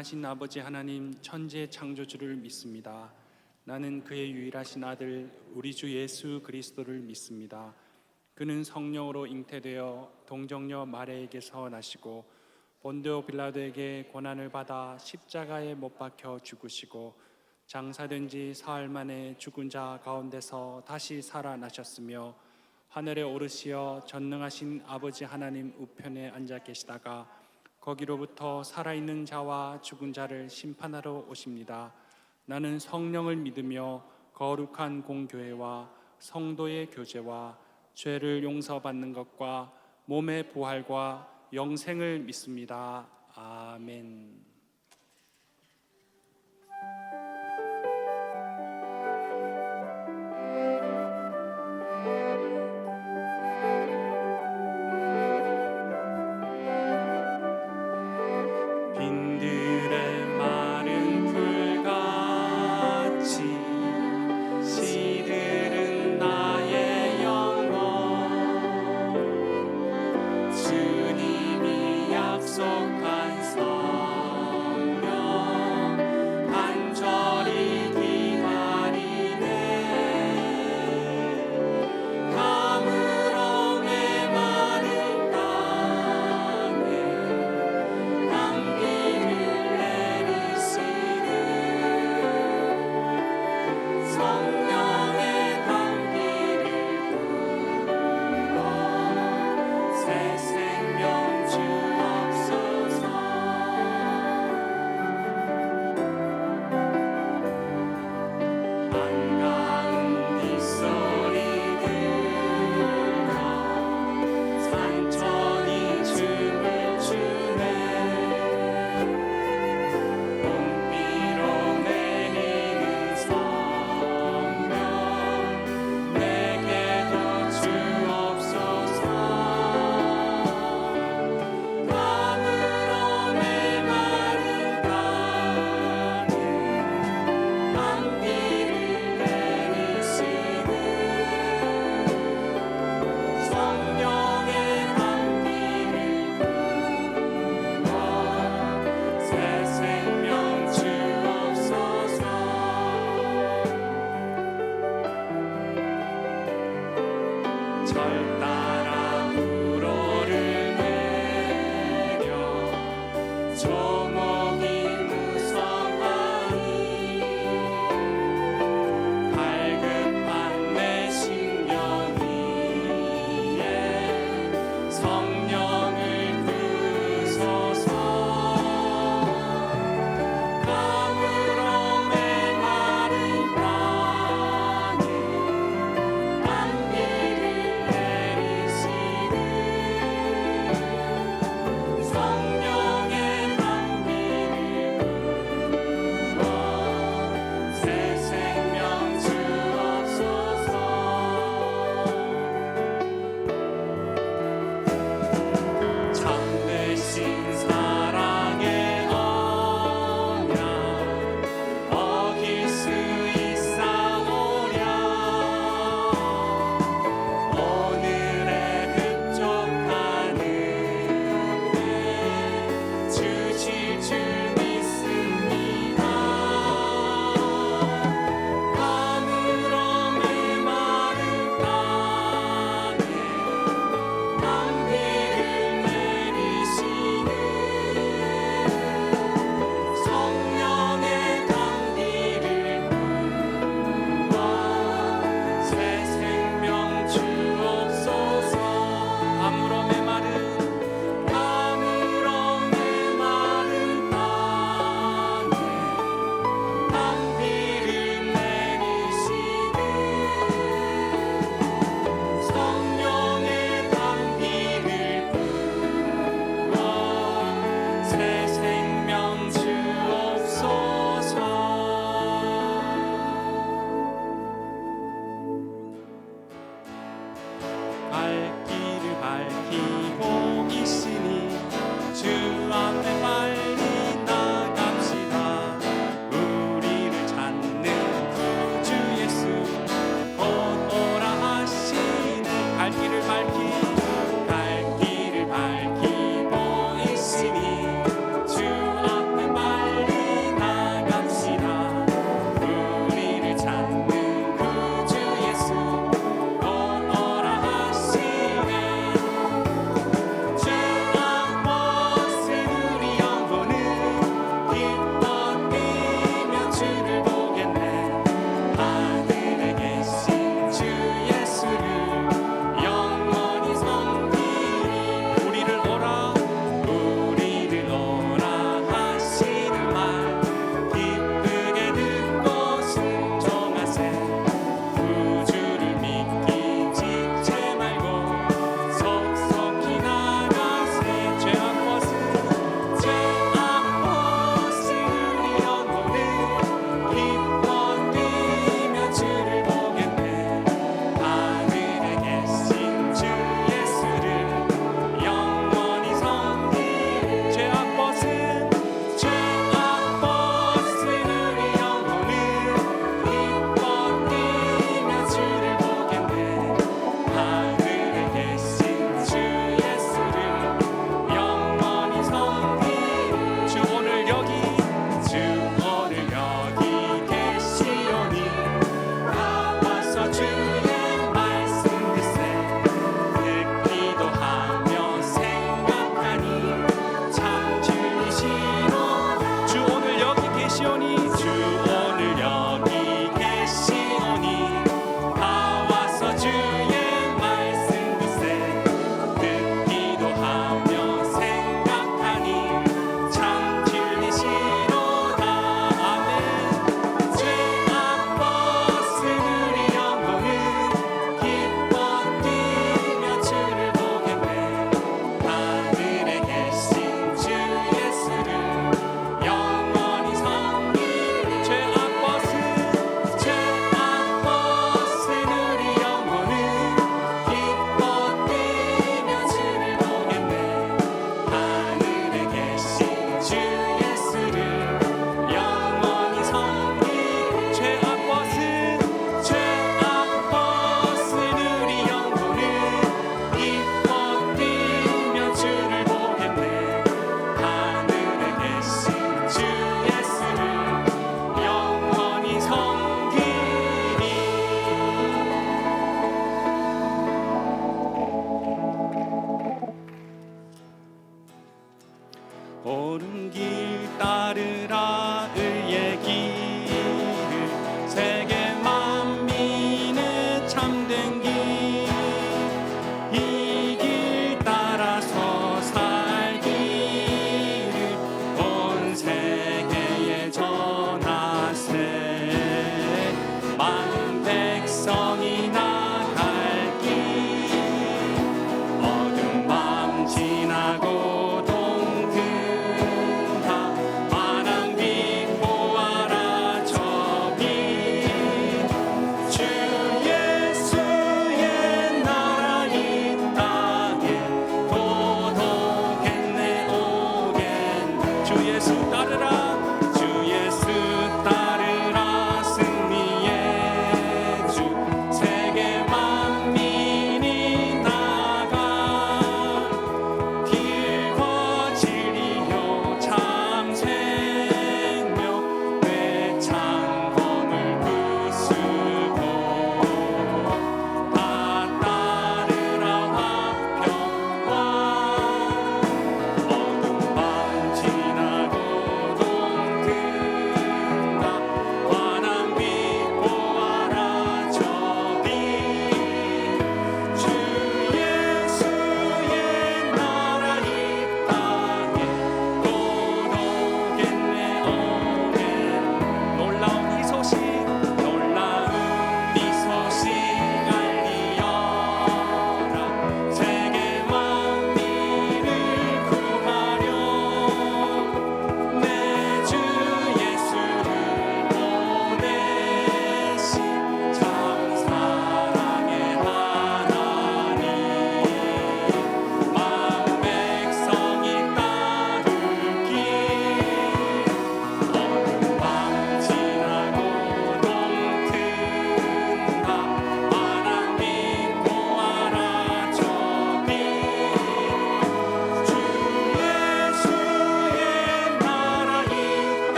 전능하신 아버지 하나님 천지의 창조주를 믿습니다. 나는 그의 유일하신 아들 우리 주 예수 그리스도를 믿습니다. 그는 성령으로 잉태되어 동정녀 마리아에게서 나시고 본디오 빌라도에게 고난을 받아 십자가에 못 박혀 죽으시고 장사된 지 사흘 만에 죽은 자 가운데서 다시 살아나셨으며 하늘에 오르시어 전능하신 아버지 하나님 우편에 앉아 계시다가 거기로부터 살아있는 자와 죽은 자를 심판하러 오십니다. 나는 성령을 믿으며 거룩한 공교회와 성도의 교제와 죄를 용서받는 것과 몸의 부활과 영생을 믿습니다. 아멘. 빈들의 마른 풀같이 시들은 나의 영혼 주님이 약속한 삶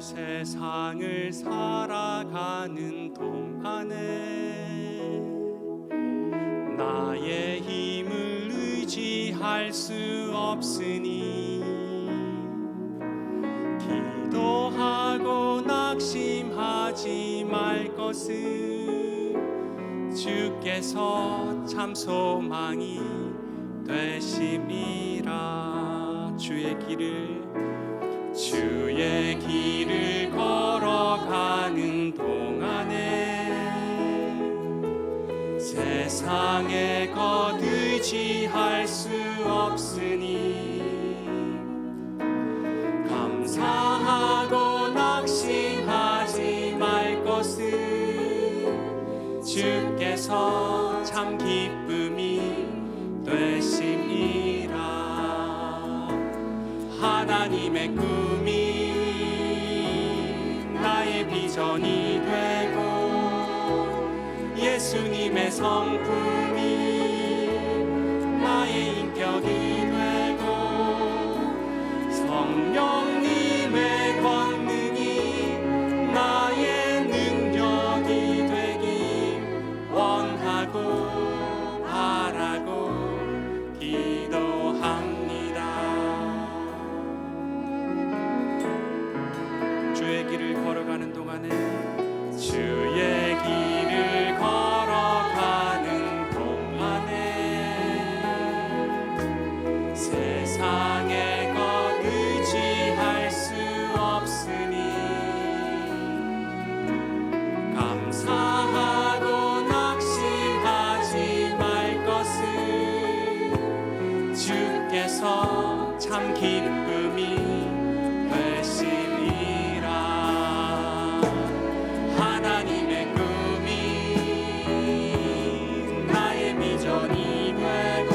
세상을 살아가는 동안에 나의 힘을 의지할 수 없으니 기도하고 낙심하지 말 것을 주께서 참 소망이 되심이라. 주의 길을 걸어가는 동안에 세상에 것 의지할 수 없으니 감사하고 낙심하지 말 것을 주께서 참 기쁨이 되심이라. 하나님의 꿈이 나의 비전이 되고 예수님의 성품이 나의 인격이 되고 성령님의 권능이 나의 능력이 되길 원하고 바라고 기도합니다. 주의 길을 걸어가는 동안에 주의 길을 걸어가는 동안에 세상의 것 의지할 수 없으니 감사하고 낙심하지 말 것을 주께서 참 기쁨이 되심이라. 하나님의 꿈이 나의 비전이 되고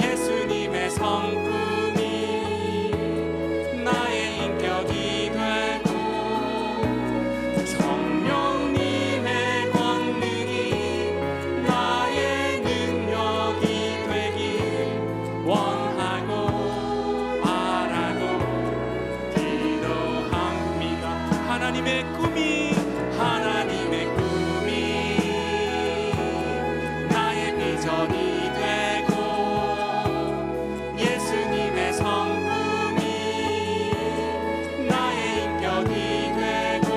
예수님의 성품이 나의 인격이 되고 성령님의 권능이 나의 능력이 되길 원하고 바라고 기도합니다. 하나님의 꿈이 나의 비전이 되고 예수님의 성품이 나의 인격이 되고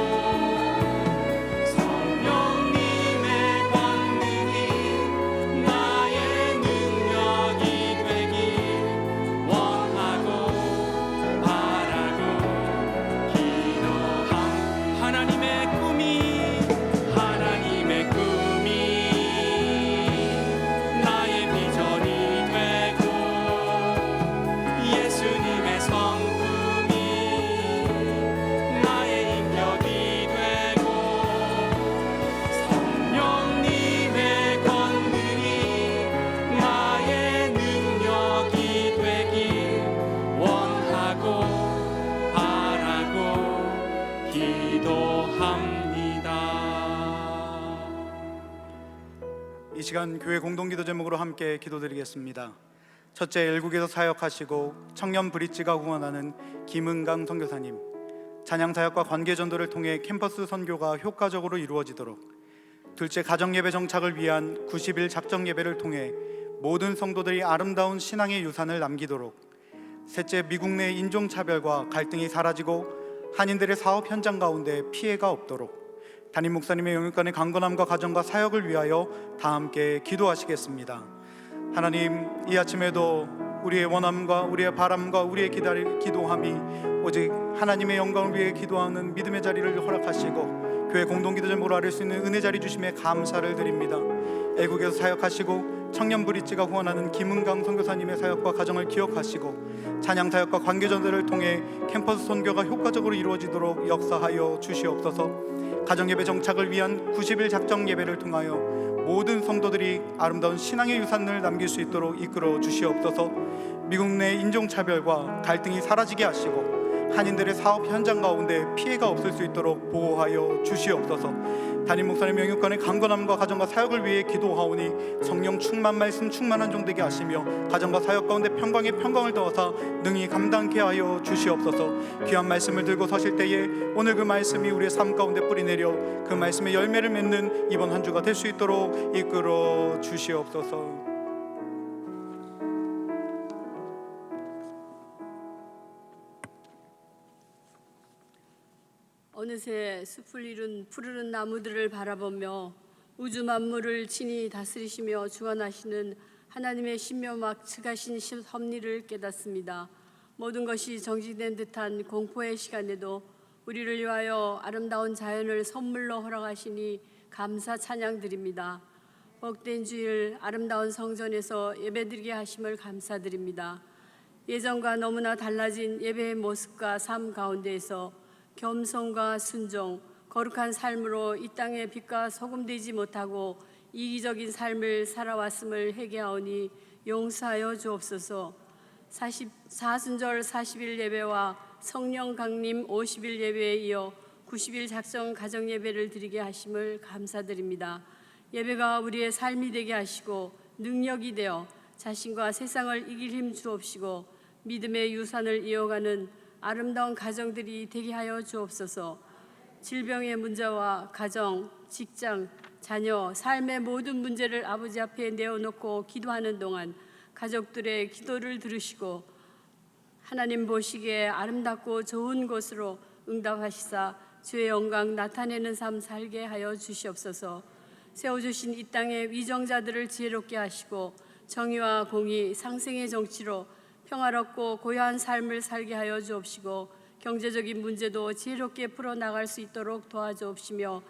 성령님의 권능이 나의 능력이 되길 원하고 바라고 기도함. 하나님의 꿈이 나의 비전이 되고 예수님의 성품이 나의 인격이 되고 성령님의 권능이 나의 능력이 되길 원하고 바라고 기도합니다. 이 시간 교회 공동기도 제목으로 함께 기도드리겠습니다. 첫째, 엘국에서 사역하시고 청년 브릿지가 후원하는 김은강 선교사님, 찬양사역과 관계전도를 통해 캠퍼스 선교가 효과적으로 이루어지도록. 둘째, 가정예배 정착을 위한 90일 작정예배를 통해 모든 성도들이 아름다운 신앙의 유산을 남기도록. 셋째, 미국 내 인종차별과 갈등이 사라지고 한인들의 사업 현장 가운데 피해가 없도록. 담임 목사님의 영육간의 강건함과 가정과 사역을 위하여 다 함께 기도하시겠습니다. 하나님, 이 아침에도 우리의 원함과 우리의 바람과 우리의 기도함이 오직 하나님의 영광을 위해 기도하는 믿음의 자리를 허락하시고 교회 공동기도 제목으로 아뢰 수 있는 은혜 자리 주심에 감사를 드립니다. 애국에서 사역하시고 청년 브릿지가 후원하는 김은강 선교사님의 사역과 가정을 기억하시고 찬양 사역과 관계전도를 통해 캠퍼스 선교가 효과적으로 이루어지도록 역사하여 주시옵소서. 가정예배 정착을 위한 90일 작정 예배를 통하여 모든 성도들이 아름다운 신앙의 유산을 남길 수 있도록 이끌어 주시옵소서. 미국 내 인종차별과 갈등이 사라지게 하시고 한인들의 사업 현장 가운데 피해가 없을 수 있도록 보호하여 주시옵소서. 담임 목사님 영육간의 강건함과 가정과 사역을 위해 기도하오니 성령 충만 말씀 충만한 종 되게 하시며 가정과 사역 가운데 평강에 평강을 더하사 능히 감당케 하여 주시옵소서. 귀한 말씀을 들고 서실 때에 오늘 그 말씀이 우리의 삶 가운데 뿌리내려 그 말씀의 열매를 맺는 이번 한 주가 될 수 있도록 이끌어 주시옵소서. 어느새 숲을 이룬 푸르른 나무들을 바라보며 우주 만물을 친히 다스리시며 주관하시는 하나님의 신묘막측하신 섭리를 깨닫습니다. 모든 것이 정지된 듯한 공포의 시간에도 우리를 위하여 아름다운 자연을 선물로 허락하시니 감사 찬양드립니다. 복된 주일 아름다운 성전에서 예배드리게 하심을 감사드립니다. 예전과 너무나 달라진 예배의 모습과 삶 가운데에서 겸손과 순종, 거룩한 삶으로 이 땅에 빛과 소금 되지 못하고 이기적인 삶을 살아왔음을 회개하오니 용서하여 주옵소서. 44순절 40일 예배와 성령 강림 50일 예배에 이어 90일 작정 가정 예배를 드리게 하심을 감사드립니다. 예배가 우리의 삶이 되게 하시고 능력이 되어 자신과 세상을 이길 힘 주옵시고 믿음의 유산을 이어가는 아름다운 가정들이 되게 하여 주옵소서. 질병의 문제와 가정, 직장, 자녀, 삶의 모든 문제를 아버지 앞에 내어놓고 기도하는 동안 가족들의 기도를 들으시고 하나님 보시기에 아름답고 좋은 곳으로 응답하시사 주의 영광 나타내는 삶 살게 하여 주시옵소서. 세워주신 이 땅의 위정자들을 지혜롭게 하시고 정의와 공의, 상생의 정치로 평화롭고 고요한 삶을 살게 하여 주옵시고 경제적인 문제도 지혜롭게 풀어나갈 수 있도록 도와주옵시며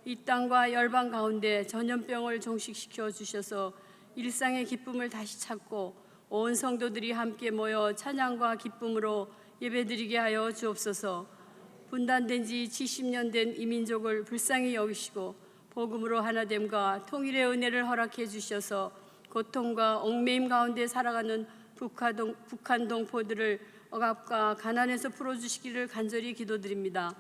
이 땅과 열방 가운데 전염병을 종식시켜 주셔서 일상의 기쁨을 다시 찾고 온 성도들이 함께 모여 찬양과 기쁨으로 예배드리게 하여 주옵소서. 분단된 지 70년 된 이 민족을 불쌍히 여기시고 복음으로 하나됨과 통일의 은혜를 허락해 주셔서 고통과 얽매임 가운데 살아가는 북한 동포들을 억압과 가난에서 풀어주시기를 간절히 기도드립니다.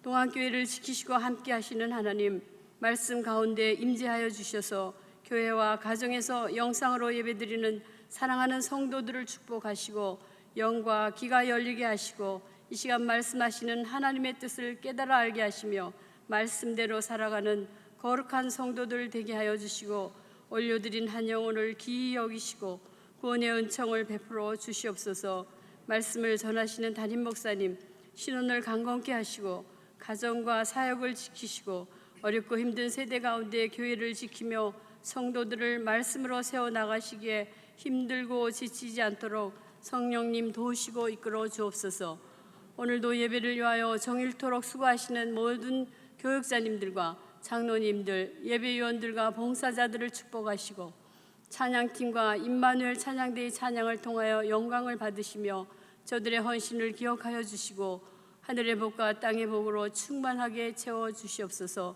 동안교회를 지키시고 함께 하시는 하나님, 말씀 가운데 임재하여 주셔서 교회와 가정에서 영상으로 예배드리는 사랑하는 성도들을 축복하시고 영과 귀가 열리게 하시고 이 시간 말씀하시는 하나님의 뜻을 깨달아 알게 하시며 말씀대로 살아가는 거룩한 성도들 되게 하여 주시고 올려드린 한 영혼을 귀히 여기시고 구원의 은총을 베풀어 주시옵소서. 말씀을 전하시는 담임 목사님 신원을 강건케 하시고 가정과 사역을 지키시고 어렵고 힘든 세대 가운데 교회를 지키며 성도들을 말씀으로 세워나가시기에 힘들고 지치지 않도록 성령님 도우시고 이끌어 주옵소서. 오늘도 예배를 위하여 정일토록 수고하시는 모든 교육자님들과 장로님들, 예배위원들과 봉사자들을 축복하시고 찬양팀과 임마누엘 찬양대의 찬양을 통하여 영광을 받으시며 저들의 헌신을 기억하여 주시고 하늘의 복과 땅의 복으로 충만하게 채워 주시옵소서.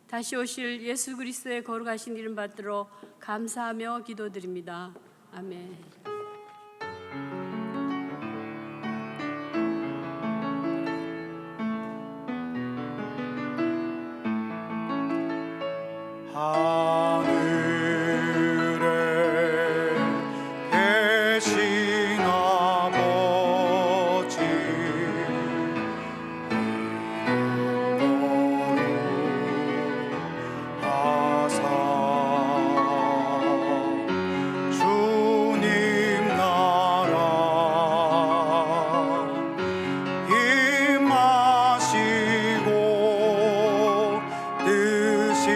다시 오실 예수 그리스도의 거룩하신 이름 받들어 감사하며 기도드립니다. 아멘. 하늘에 계신 아버지 거룩하사 주님 나라 임하시고 뜻이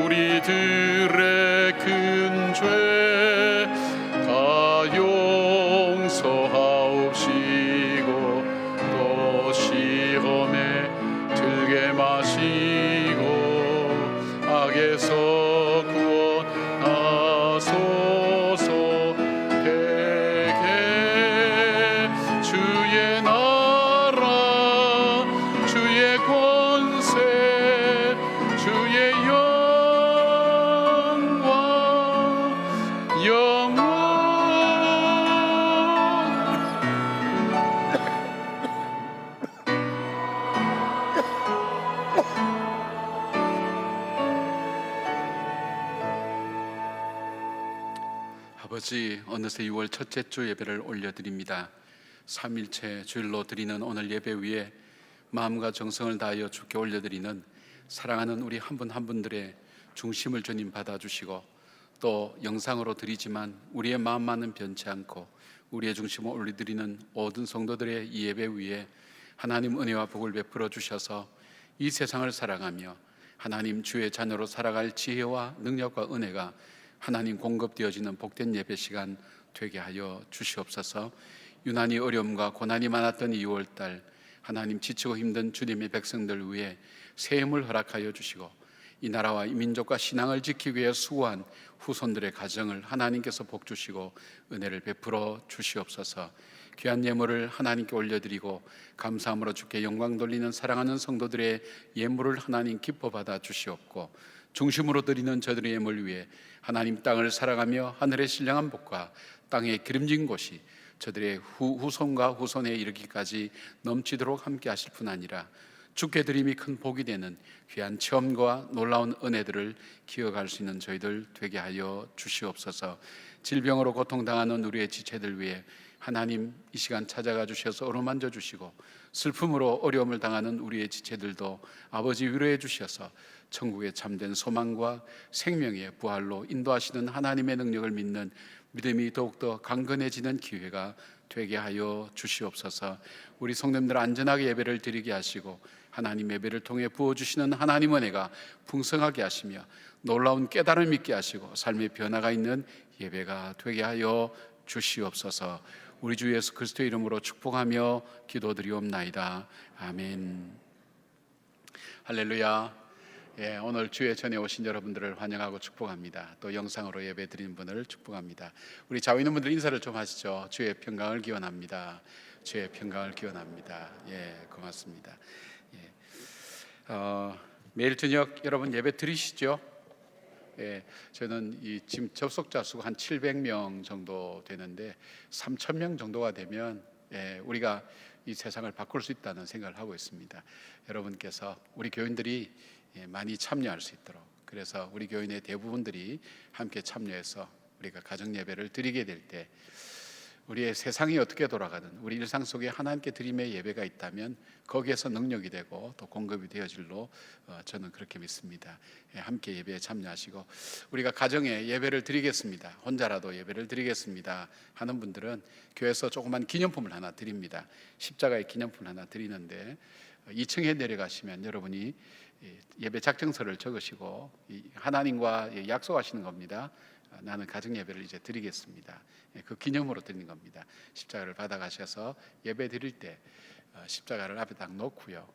우리들의 큰 죄 다 용서하옵시고 또 시험에 들게 마시고 악에서 구원하소서. 대개 주의 나라 아버지, 어느새 6월 첫째 주 예배를 올려드립니다. 삼일체 주일로 드리는 오늘 예배 위에 마음과 정성을 다하여 주께 올려드리는 사랑하는 우리 한 분 한 분들의 중심을 주님 받아주시고, 또 영상으로 드리지만 우리의 마음만은 변치 않고 우리의 중심을 올려드리는 모든 성도들의 이 예배 위에 하나님 은혜와 복을 베풀어 주셔서 이 세상을 살아가며 하나님 주의 자녀로 살아갈 지혜와 능력과 은혜가 하나님 공급되어지는 복된 예배 시간 되게 하여 주시옵소서. 유난히 어려움과 고난이 많았던 2월달, 하나님 지치고 힘든 주님의 백성들 위해 새 힘을 허락하여 주시고, 이 나라와 이 민족과 신앙을 지키기 위해 수고한 후손들의 가정을 하나님께서 복 주시고 은혜를 베풀어 주시옵소서. 귀한 예물을 하나님께 올려드리고 감사함으로 주께 영광 돌리는 사랑하는 성도들의 예물을 하나님 기뻐 받아 주시옵고, 중심으로 드리는 저들의 예물 위에 하나님 땅을 사랑하며 하늘의 신령한 복과 땅의 기름진 곳이 저들의 후손과 후손에 이르기까지 넘치도록 함께 하실 뿐 아니라 주께 드림이 큰 복이 되는 귀한 체험과 놀라운 은혜들을 기억할 수 있는 저희들 되게 하여 주시옵소서. 질병으로 고통당하는 우리의 지체들 위해 하나님 이 시간 찾아가 주셔서 어루만져 주시고, 슬픔으로 어려움을 당하는 우리의 지체들도 아버지 위로해 주셔서 천국의 참된 소망과 생명의 부활로 인도하시는 하나님의 능력을 믿는 믿음이 더욱더 강건해지는 기회가 되게 하여 주시옵소서. 우리 성도님들 안전하게 예배를 드리게 하시고, 하나님 예배를 통해 부어주시는 하나님 은혜가 풍성하게 하시며 놀라운 깨달음을 믿게 하시고 삶의 변화가 있는 예배가 되게 하여 주시옵소서. 우리 주 예수 그리스도의 이름으로 축복하며 기도드리옵나이다. 아멘. 할렐루야. 오늘 주의 전에 오신 여러분들을 환영하고 축복합니다. 또 영상으로 예배 드리는 분을 축복합니다. 우리 좌우 있는 분들 인사를 좀 하시죠. 주의 평강을 기원합니다. 주의 평강을 기원합니다. 고맙습니다. 매일 저녁 여러분 예배 드리시죠? 저는 이 지금 접속자 수가 한 700명 정도 되는데 3,000명 정도가 되면 우리가 이 세상을 바꿀 수 있다는 생각을 하고 있습니다. 여러분께서 우리 교인들이 많이 참여할 수 있도록, 그래서 우리 교인의 대부분들이 함께 참여해서 우리가 가정 예배를 드리게 될 때 우리의 세상이 어떻게 돌아가는 우리 일상 속에 하나님께 드림의 예배가 있다면 거기에서 능력이 되고 또 공급이 되어질로 저는 그렇게 믿습니다. 함께 예배에 참여하시고, 우리가 가정에 예배를 드리겠습니다, 혼자라도 예배를 드리겠습니다 하는 분들은 교회에서 조그만 기념품을 하나 드립니다. 십자가의 기념품을 하나 드리는데 2층에 내려가시면 여러분이 예배 작정서를 적으시고 하나님과 약속하시는 겁니다. 나는 가정 예배를 이제 드리겠습니다. 그 기념으로 드리는 겁니다. 십자가를 받아가셔서 예배 드릴 때 십자가를 앞에 딱 놓고요.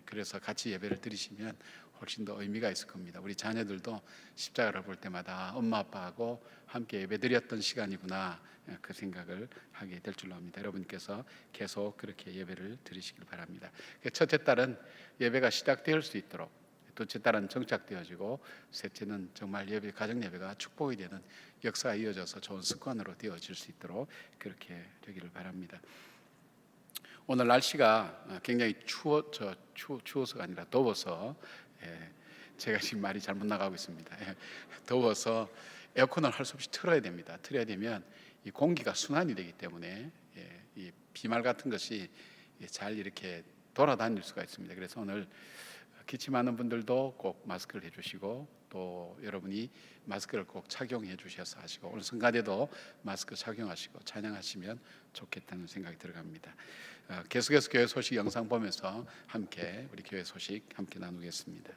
그래서 같이 예배를 드리시면 훨씬 더 의미가 있을 겁니다. 우리 자녀들도 십자가를 볼 때마다 엄마 아빠하고 함께 예배 드렸던 시간이구나, 그 생각을 하게 될 줄로 압니다. 여러분께서 계속 그렇게 예배를 드리시길 바랍니다. 첫째 딸은 예배가 시작될 수 있도록, 둘째 딸은 정착되어지고, 셋째는 정말 예배, 가정 예배가 축복이 되는 역사가 이어져서 좋은 습관으로 되어질 수 있도록 그렇게 되기를 바랍니다. 오늘 날씨가 굉장히 추워서가 아니라 더워서, 제가 지금 말이 잘못 나가고 있습니다. 더워서 에어컨을 할 수 없이 틀어야 됩니다. 틀어야 되면 이 공기가 순환이 되기 때문에 이 비말 같은 것이 잘 이렇게 돌아다닐 수가 있습니다. 그래서 오늘 기침하는 분들도 꼭 마스크를 해주시고, 또 여러분이 마스크를 꼭 착용해 주셔서 하시고, 오늘 성가대도 마스크 착용하시고 찬양하시면 좋겠다는 생각이 들어갑니다. 계속해서 교회 소식 영상 보면서 함께 우리 교회 소식 함께 나누겠습니다.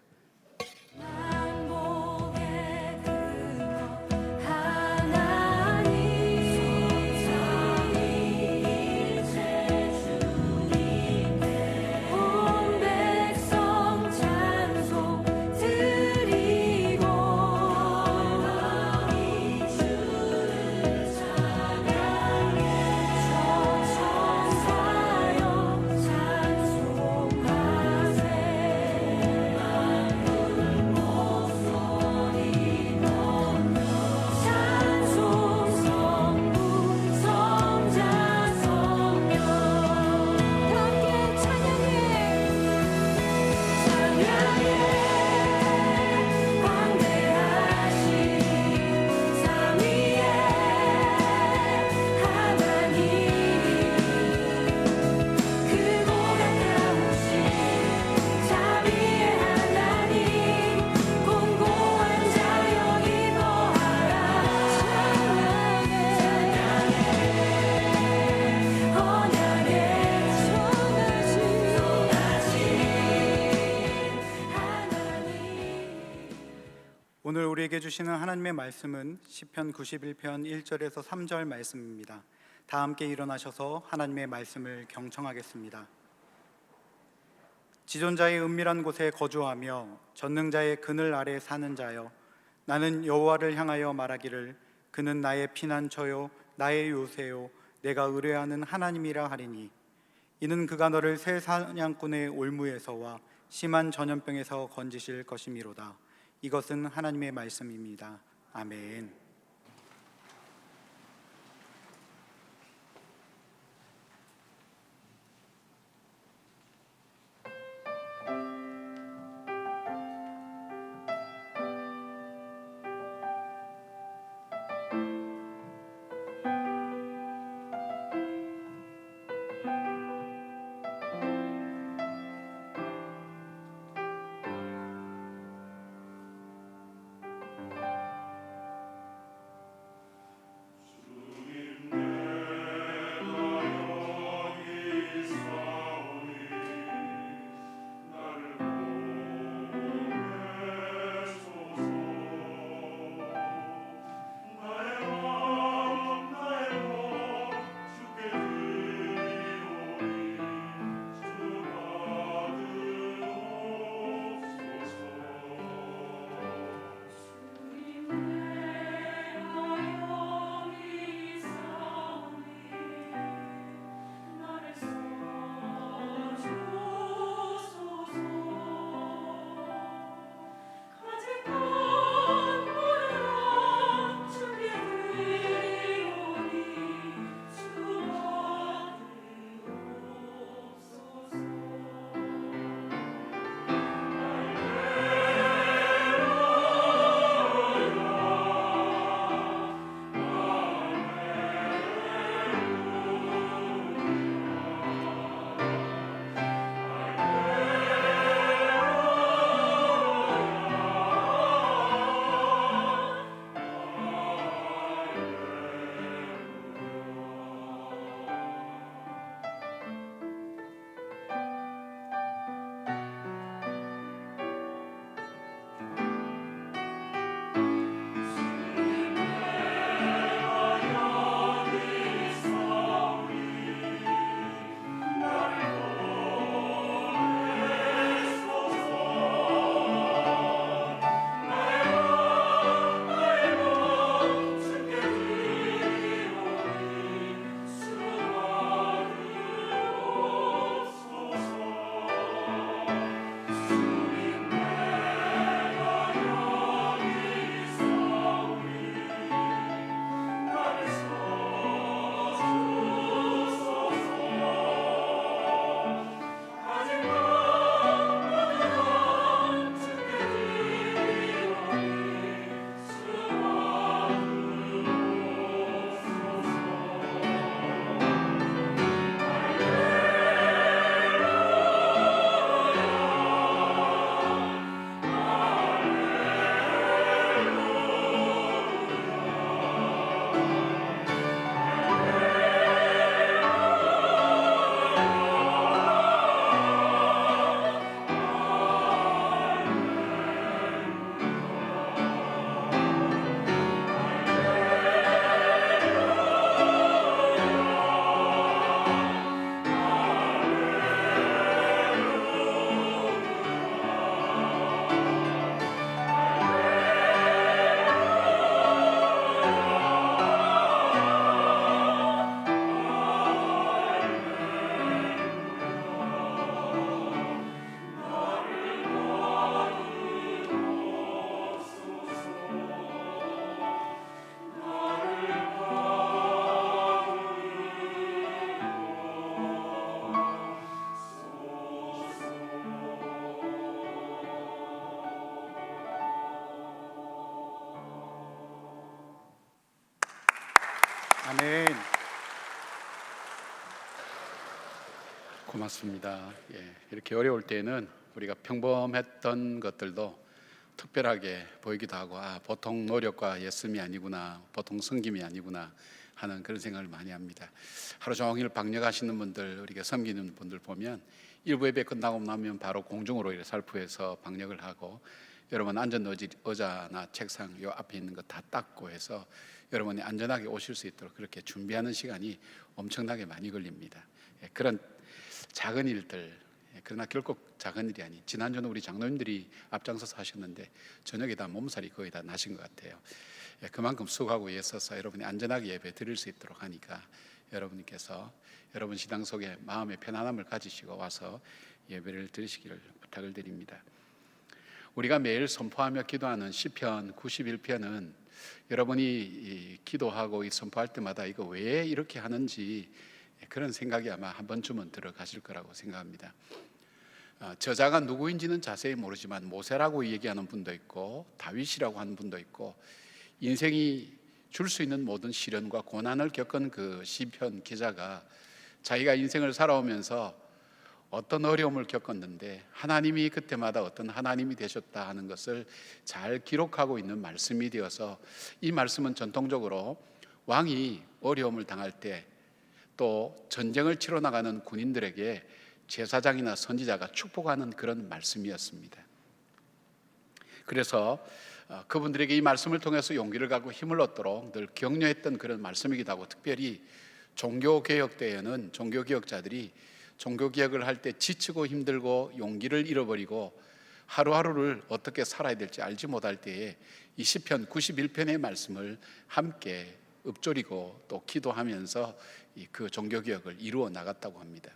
오늘 우리에게 주시는 하나님의 말씀은 시편 91편 1절에서 3절 말씀입니다. 다 함께 일어나셔서 하나님의 말씀을 경청하겠습니다. 지존자의 은밀한 곳에 거주하며 전능자의 그늘 아래 사는 자여, 나는 여호와를 향하여 말하기를 그는 나의 피난처요 나의 요새요 내가 의뢰하는 하나님이라 하리니, 이는 그가 너를 새 사냥꾼의 올무에서와 심한 전염병에서 건지실 것이미로다. 이것은 하나님의 말씀입니다. 아멘. 아멘. 고맙습니다. 이렇게 어려울 때는 우리가 평범했던 것들도 특별하게 보이기도 하고, 보통 노력과 예씀이 아니구나, 보통 섬김이 아니구나 하는 그런 생각을 많이 합니다. 하루 종일 방역하시는 분들, 우리가 섬기는 분들 보면 일부 예배 끝나고 나면 바로 공중으로 살포해서 방역을 하고, 여러분 앉은 의자나 책상 요 앞에 있는 거 다 닦고 해서 여러분이 안전하게 오실 수 있도록 그렇게 준비하는 시간이 엄청나게 많이 걸립니다. 그런 작은 일들, 그러나 결코 작은 일이 아니. 지난주는 우리 장로님들이 앞장서서 하셨는데 저녁에 다 몸살이 거의 다 나신 것 같아요. 그만큼 수고하고 애써서 여러분이 안전하게 예배 드릴 수 있도록 하니까 여러분께서 여러분 신앙 속에 마음의 편안함을 가지시고 와서 예배를 드리시기를 부탁을 드립니다. 우리가 매일 선포하며 기도하는 시편 91편은 여러분이 기도하고 선포할 때마다 이거 왜 이렇게 하는지 그런 생각이 아마 한 번쯤은 들어가실 거라고 생각합니다. 저자가 누구인지는 자세히 모르지만 모세라고 얘기하는 분도 있고 다윗이라고 하는 분도 있고 인생이 줄 수 있는 모든 시련과 고난을 겪은 그 시편 기자가 자기가 인생을 살아오면서 어떤 어려움을 겪었는데 하나님이 그때마다 어떤 하나님이 되셨다 하는 것을 잘 기록하고 있는 말씀이 되어서 이 말씀은 전통적으로 왕이 어려움을 당할 때 또 전쟁을 치러 나가는 군인들에게 제사장이나 선지자가 축복하는 그런 말씀이었습니다. 그래서 그분들에게 이 말씀을 통해서 용기를 갖고 힘을 얻도록 늘 격려했던 그런 말씀이기도 하고, 특별히 종교개혁 때에는 종교개혁자들이 종교개혁을 할 때 지치고 힘들고 용기를 잃어버리고 하루하루를 어떻게 살아야 될지 알지 못할 때에 이 시편 91편의 말씀을 함께 읊조리고 또 기도하면서 그 종교개혁을 이루어 나갔다고 합니다.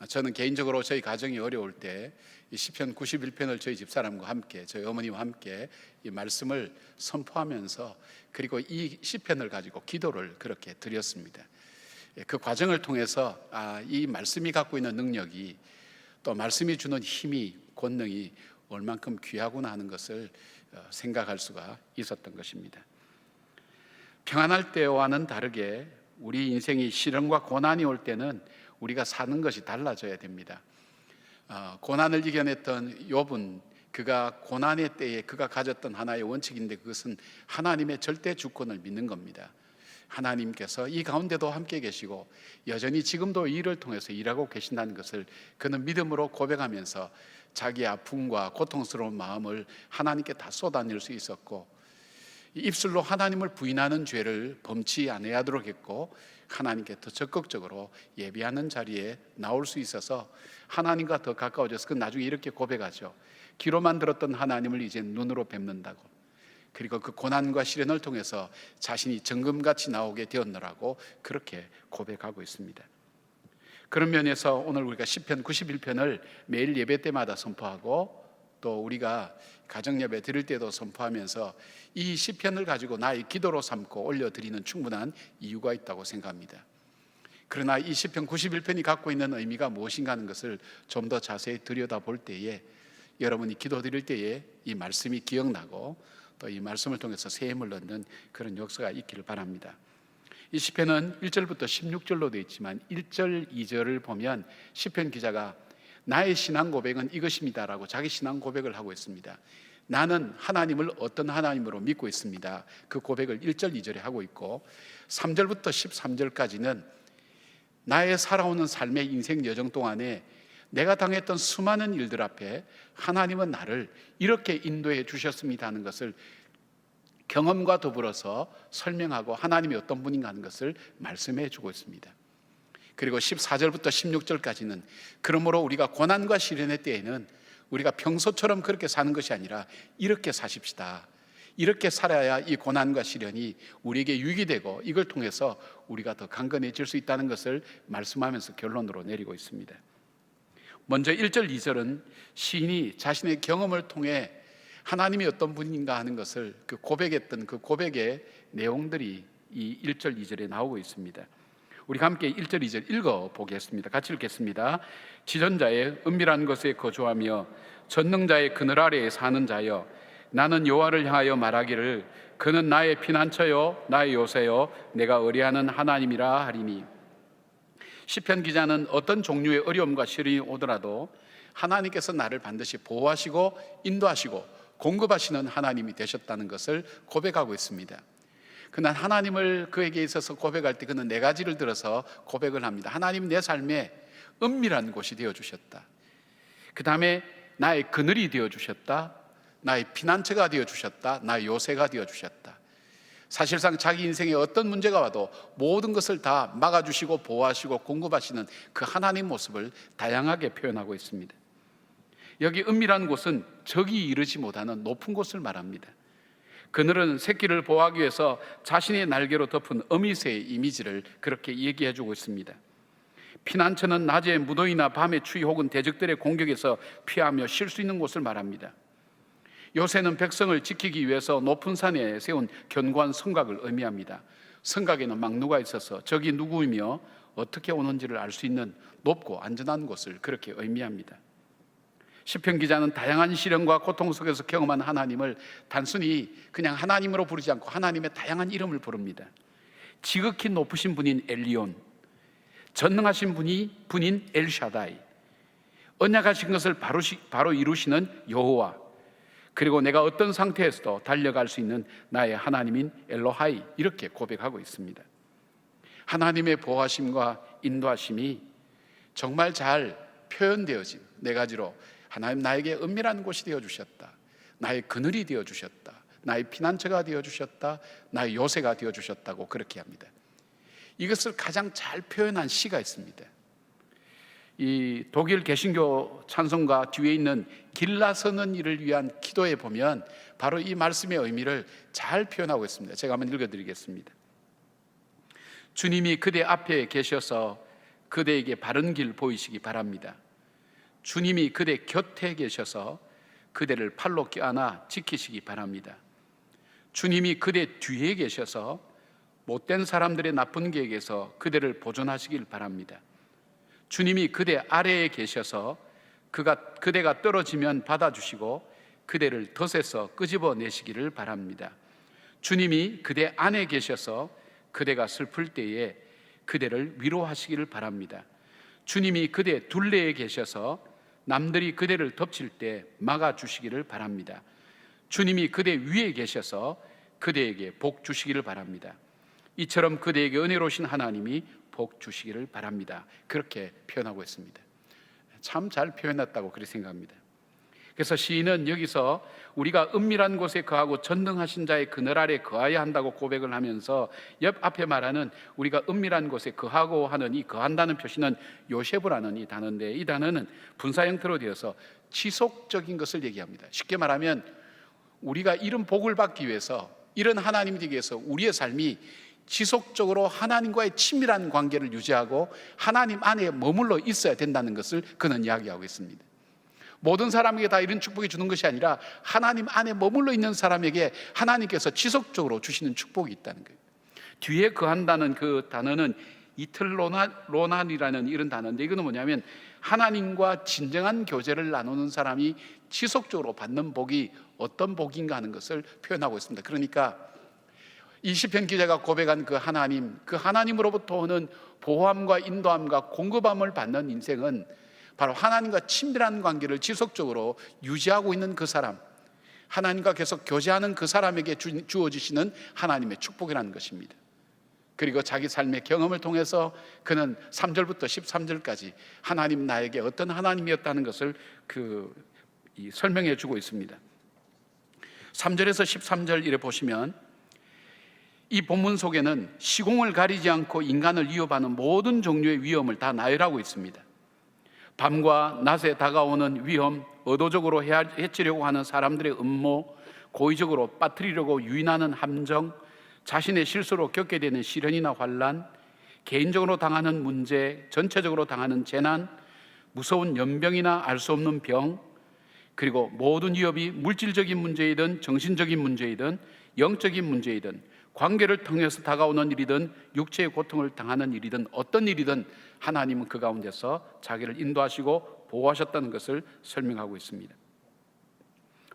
저는 개인적으로 저희 가정이 어려울 때 이 시편 91편을 저희 집사람과 함께, 저희 어머니와 함께 이 말씀을 선포하면서 그리고 이 시편을 가지고 기도를 그렇게 드렸습니다. 그 과정을 통해서 이 말씀이 갖고 있는 능력이, 또 말씀이 주는 힘이, 권능이 얼만큼 귀하구나 하는 것을 생각할 수가 있었던 것입니다. 평안할 때와는 다르게 우리 인생이 시련과 고난이 올 때는 우리가 사는 것이 달라져야 됩니다. 고난을 이겨냈던 욥은 그가 고난의 때에 그가 가졌던 하나의 원칙인데 그것은 하나님의 절대 주권을 믿는 겁니다. 하나님께서 이 가운데도 함께 계시고 여전히 지금도 이 일을 통해서 일하고 계신다는 것을 그는 믿음으로 고백하면서 자기의 아픔과 고통스러운 마음을 하나님께 다 쏟아낼 수 있었고, 입술로 하나님을 부인하는 죄를 범치 아니하도록 했고, 하나님께 더 적극적으로 예배하는 자리에 나올 수 있어서 하나님과 더 가까워져서 그 나중에 이렇게 고백하죠. 귀로만 들었던 하나님을 이제 눈으로 뵙는다고. 그리고 그 고난과 시련을 통해서 자신이 정금같이 나오게 되었노라고 그렇게 고백하고 있습니다. 그런 면에서 오늘 우리가 시편 91편을 매일 예배 때마다 선포하고 또 우리가 가정 예배 드릴 때도 선포하면서 이 시편을 가지고 나의 기도로 삼고 올려드리는 충분한 이유가 있다고 생각합니다. 그러나 이 시편 91편이 갖고 있는 의미가 무엇인가 하는 것을 좀 더 자세히 들여다볼 때에 여러분이 기도 드릴 때에 이 말씀이 기억나고 또 이 말씀을 통해서 새 힘을 얻는 그런 역사가 있기를 바랍니다. 이 시편은 1절부터 16절로 되어 있지만 1절, 2절을 보면 시편 기자가 나의 신앙 고백은 이것입니다라고 자기 신앙 고백을 하고 있습니다. 나는 하나님을 어떤 하나님으로 믿고 있습니다. 그 고백을 1절, 2절에 하고 있고 3절부터 13절까지는 나의 살아오는 삶의 인생 여정 동안에 내가 당했던 수많은 일들 앞에 하나님은 나를 이렇게 인도해 주셨습니다 하는 것을 경험과 더불어서 설명하고 하나님이 어떤 분인가 하는 것을 말씀해 주고 있습니다. 그리고 14절부터 16절까지는 그러므로 우리가 고난과 시련의 때에는 우리가 평소처럼 그렇게 사는 것이 아니라 이렇게 사십시다. 이렇게 살아야 이 고난과 시련이 우리에게 유익이 되고 이걸 통해서 우리가 더 강건해질 수 있다는 것을 말씀하면서 결론으로 내리고 있습니다. 먼저 1절, 2절은 시인이 자신의 경험을 통해 하나님이 어떤 분인가 하는 것을 그 고백했던 그 고백의 내용들이 이 1절, 2절에 나오고 있습니다. 우리가 함께 1절, 2절 읽어보겠습니다. 같이 읽겠습니다. 지존자의 은밀한 곳에 거주하며 전능자의 그늘 아래에 사는 자여, 나는 여호와를 향하여 말하기를 그는 나의 피난처요 나의 요새요 내가 의뢰하는 하나님이라 하리니. 시편 기자는 어떤 종류의 어려움과 시련이 오더라도 하나님께서 나를 반드시 보호하시고 인도하시고 공급하시는 하나님이 되셨다는 것을 고백하고 있습니다. 그는 하나님을 그에게 있어서 고백할 때 그는 네 가지를 들어서 고백을 합니다. 하나님, 내 삶에 은밀한 곳이 되어주셨다. 그 다음에 나의 그늘이 되어주셨다. 나의 피난처가 되어주셨다. 나의 요새가 되어주셨다. 사실상 자기 인생에 어떤 문제가 와도 모든 것을 다 막아주시고 보호하시고 공급하시는 그 하나님 모습을 다양하게 표현하고 있습니다. 여기 은밀한 곳은 적이 이르지 못하는 높은 곳을 말합니다. 그늘은 새끼를 보호하기 위해서 자신의 날개로 덮은 어미새의 이미지를 그렇게 얘기해 주고 있습니다. 피난처는 낮에 무더위나 밤의 추위 혹은 대적들의 공격에서 피하며 쉴 수 있는 곳을 말합니다. 요새는 백성을 지키기 위해서 높은 산에 세운 견고한 성곽을 의미합니다. 성곽에는 막루가 있어서 적이 누구이며 어떻게 오는지를 알 수 있는 높고 안전한 곳을 그렇게 의미합니다. 시편 기자는 다양한 시련과 고통 속에서 경험한 하나님을 단순히 그냥 하나님으로 부르지 않고 하나님의 다양한 이름을 부릅니다. 지극히 높으신 분인 엘리온, 전능하신 분인 엘샤다이, 언약하신 것을 바로 이루시는 여호와, 그리고 내가 어떤 상태에서도 달려갈 수 있는 나의 하나님인 엘로하이, 이렇게 고백하고 있습니다. 하나님의 보호하심과 인도하심이 정말 잘 표현되어진 네 가지로, 하나님 나에게 은밀한 곳이 되어주셨다, 나의 그늘이 되어주셨다, 나의 피난처가 되어주셨다, 나의 요새가 되어주셨다고 그렇게 합니다. 이것을 가장 잘 표현한 시가 있습니다. 이 독일 개신교 찬송가 뒤에 있는 길라 서는 이를 위한 기도에 보면 바로 이 말씀의 의미를 잘 표현하고 있습니다. 제가 한번 읽어드리겠습니다. 주님이 그대 앞에 계셔서 그대에게 바른 길 보이시기 바랍니다. 주님이 그대 곁에 계셔서 그대를 팔로 껴안아 지키시기 바랍니다. 주님이 그대 뒤에 계셔서 못된 사람들의 나쁜 계획에서 그대를 보존하시길 바랍니다. 주님이 그대 아래에 계셔서 그대가 떨어지면 받아주시고 그대를 덫에서 끄집어내시기를 바랍니다. 주님이 그대 안에 계셔서 그대가 슬플 때에 그대를 위로하시기를 바랍니다. 주님이 그대 둘레에 계셔서 남들이 그대를 덮칠 때 막아주시기를 바랍니다. 주님이 그대 위에 계셔서 그대에게 복 주시기를 바랍니다. 이처럼 그대에게 은혜로우신 하나님이 복 주시기를 바랍니다. 그렇게 표현하고 있습니다. 참 잘 표현했다고 그렇게 생각합니다. 그래서 시인은 여기서 우리가 은밀한 곳에 거하고 전능하신 자의 그늘 아래 거하여야 한다고 고백을 하면서 옆 앞에 말하는 우리가 은밀한 곳에 거하고 하는 이 거한다는 표시는 요셰브라는 이 단어인데, 이 단어는 분사 형태로 되어서 지속적인 것을 얘기합니다. 쉽게 말하면 우리가 이런 복을 받기 위해서, 이런 하나님이 되기 위해서 우리의 삶이 지속적으로 하나님과의 친밀한 관계를 유지하고 하나님 안에 머물러 있어야 된다는 것을 그는 이야기하고 있습니다. 모든 사람에게 다 이런 축복이 주는 것이 아니라 하나님 안에 머물러 있는 사람에게 하나님께서 지속적으로 주시는 축복이 있다는 거예요. 뒤에 거한다는 그 단어는 이틀로난이라는 이런 단어인데, 이거는 뭐냐면 하나님과 진정한 교제를 나누는 사람이 지속적으로 받는 복이 어떤 복인가 하는 것을 표현하고 있습니다. 그러니까 이 시편 기자가 고백한 그 하나님으로부터 오는 보호함과 인도함과 공급함을 받는 인생은 바로 하나님과 친밀한 관계를 지속적으로 유지하고 있는 그 사람, 하나님과 계속 교제하는 그 사람에게 주어지시는 하나님의 축복이라는 것입니다. 그리고 자기 삶의 경험을 통해서 그는 3절부터 13절까지 하나님 나에게 어떤 하나님이었다는 것을 설명해 주고 있습니다. 3절에서 13절 이래 보시면 이 본문 속에는 시공을 가리지 않고 인간을 위협하는 모든 종류의 위험을 다 나열하고 있습니다. 밤과 낮에 다가오는 위험, 의도적으로 해치려고 하는 사람들의 음모, 고의적으로 빠뜨리려고 유인하는 함정, 자신의 실수로 겪게 되는 시련이나 환난, 개인적으로 당하는 문제, 전체적으로 당하는 재난, 무서운 연병이나 알 수 없는 병, 그리고 모든 위협이 물질적인 문제이든 정신적인 문제이든 영적인 문제이든 관계를 통해서 다가오는 일이든 육체의 고통을 당하는 일이든 어떤 일이든 하나님은 그 가운데서 자기를 인도하시고 보호하셨다는 것을 설명하고 있습니다.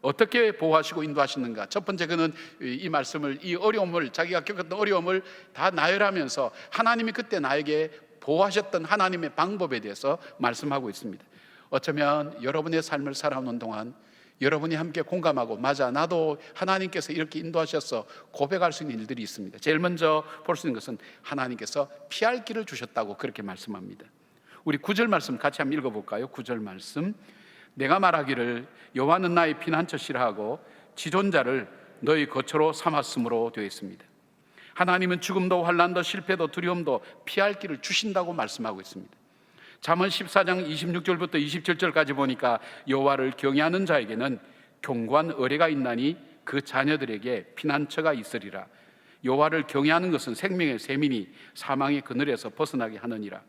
어떻게 보호하시고 인도하시는가? 첫 번째, 그는 이 말씀을, 이 어려움을, 자기가 겪었던 어려움을 다 나열하면서 하나님이 그때 나에게 보호하셨던 하나님의 방법에 대해서 말씀하고 있습니다. 어쩌면 여러분의 삶을 살아오는 동안 여러분이 함께 공감하고, 맞아, 나도 하나님께서 이렇게 인도하셔서 고백할 수 있는 일들이 있습니다. 제일 먼저 볼 수 있는 것은 하나님께서 피할 길을 주셨다고 그렇게 말씀합니다. 우리 9절 말씀 같이 한번 읽어볼까요? 9절 말씀, 내가 말하기를 여호와는 나의 피난처시라 하고 지존자를 너희 거처로 삼았으므로 되어 있습니다. 하나님은 죽음도 환난도 실패도 두려움도 피할 길을 주신다고 말씀하고 있습니다. 잠언 14장 26절부터 27절까지 보니까 여호와를 경외하는 자에게는 견고한 의뢰가 있나니 그 자녀들에게 피난처가 있으리라. 여호와를 경외하는 것은 생명의 샘이니 사망의 그늘에서 벗어나게 하느니라.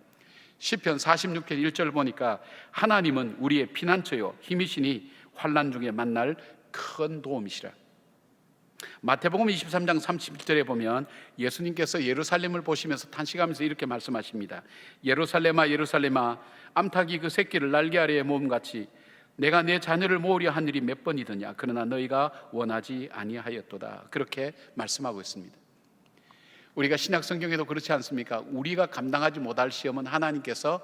시편 46편 1절 보니까 하나님은 우리의 피난처요 힘이시니 환난 중에 만날 큰 도움이시라. 마태복음 23장 31절에 보면 예수님께서 예루살렘을 보시면서 탄식하면서 이렇게 말씀하십니다. 예루살렘아 예루살렘아 암탉이 그 새끼를 날개 아래에 모음같이 내가 내 자녀를 모으려 한 일이 몇 번이더냐 그러나 너희가 원하지 아니하였도다. 그렇게 말씀하고 있습니다. 우리가 신약 성경에도 그렇지 않습니까? 우리가 감당하지 못할 시험은 하나님께서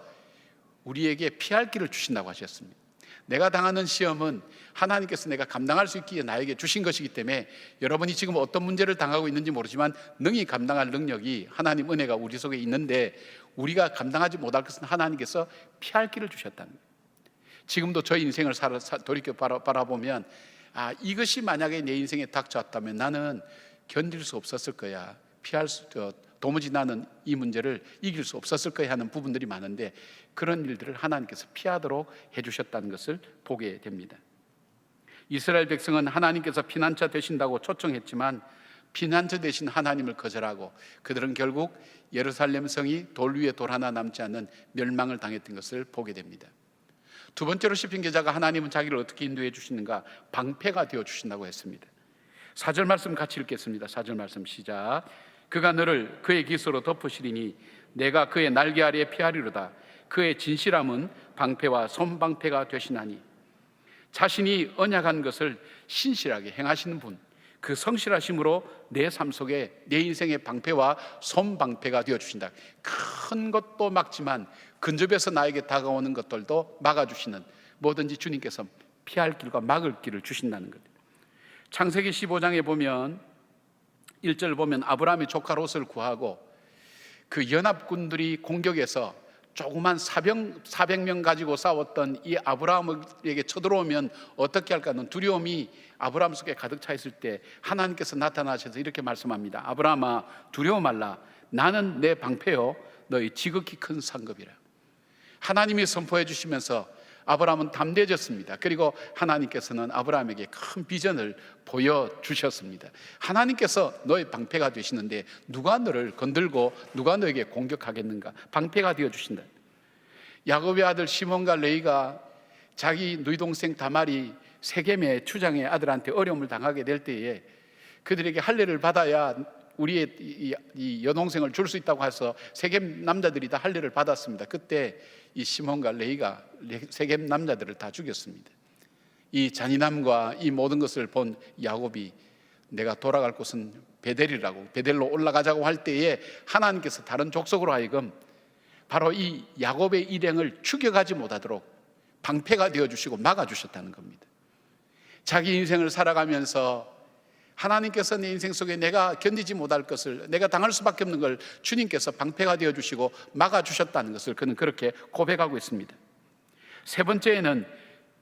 우리에게 피할 길을 주신다고 하셨습니다. 내가 당하는 시험은 하나님께서 내가 감당할 수 있기에 나에게 주신 것이기 때문에 여러분이 지금 어떤 문제를 당하고 있는지 모르지만 능히 감당할 능력이 하나님 은혜가 우리 속에 있는데 우리가 감당하지 못할 것은 하나님께서 피할 길을 주셨다는 거예요. 지금도 저희 인생을 돌이켜 바라보면 이것이 만약에 내 인생에 닥쳐왔다면 나는 견딜 수 없었을 거야. 도무지 나는 이 문제를 이길 수 없었을 거야 하는 부분들이 많은데 그런 일들을 하나님께서 피하도록 해주셨다는 것을 보게 됩니다. 이스라엘 백성은 하나님께서 피난처 되신다고 초청했지만 피난처 되신 하나님을 거절하고 그들은 결국 예루살렘 성이 돌 위에 돌 하나 남지 않는 멸망을 당했던 것을 보게 됩니다. 두 번째로 시편 기자가 하나님은 자기를 어떻게 인도해 주시는가? 방패가 되어 주신다고 했습니다. 4절 말씀 같이 읽겠습니다. 4절 말씀 시작. 그가 너를 그의 기소로 덮으시리니 내가 그의 날개 아래에 피하리로다. 그의 진실함은 방패와 손방패가 되시나니. 자신이 언약한 것을 신실하게 행하시는 분, 그 성실하심으로 내 삶 속에 내 인생의 방패와 손방패가 되어주신다. 큰 것도 막지만 근접해서 나에게 다가오는 것들도 막아주시는, 뭐든지 주님께서 피할 길과 막을 길을 주신다는 것. 창세기 15장에 보면 1절 보면 아브라함이 조카 롯을 구하고 그 연합군들이 공격해서 조그만 400명 가지고 싸웠던 이 아브라함에게 쳐들어오면 어떻게 할까는 두려움이 아브라함 속에 가득 차 있을 때 하나님께서 나타나셔서 이렇게 말씀합니다. 아브라함아 두려워 말라. 나는 내 방패요 너희 지극히 큰 상급이라. 하나님이 선포해 주시면서 아브라함은 담대해졌습니다. 그리고 하나님께서는 아브라함에게 큰 비전을 보여주셨습니다. 하나님께서 너의 방패가 되시는데 누가 너를 건들고 누가 너에게 공격하겠는가? 방패가 되어주신다. 야곱의 아들 시몬과 레이가 자기 누이 동생 다말이 세겜의 추장의 아들한테 어려움을 당하게 될 때에 그들에게 할례를 받아야 우리의 이 여동생을 줄 수 있다고 해서 세겜 남자들이 다 할례를 받았습니다. 그때 이 시몬과 레이가 세겜 남자들을 다 죽였습니다. 이 잔인함과 이 모든 것을 본 야곱이 내가 돌아갈 곳은 베델이라고 베델로 올라가자고 할 때에 하나님께서 다른 족속으로 하여금 바로 이 야곱의 일행을 죽여가지 못하도록 방패가 되어주시고 막아주셨다는 겁니다. 자기 인생을 살아가면서 하나님께서 내 인생 속에 내가 견디지 못할 것을, 내가 당할 수밖에 없는 걸 주님께서 방패가 되어주시고 막아주셨다는 것을 그는 그렇게 고백하고 있습니다. 세 번째에는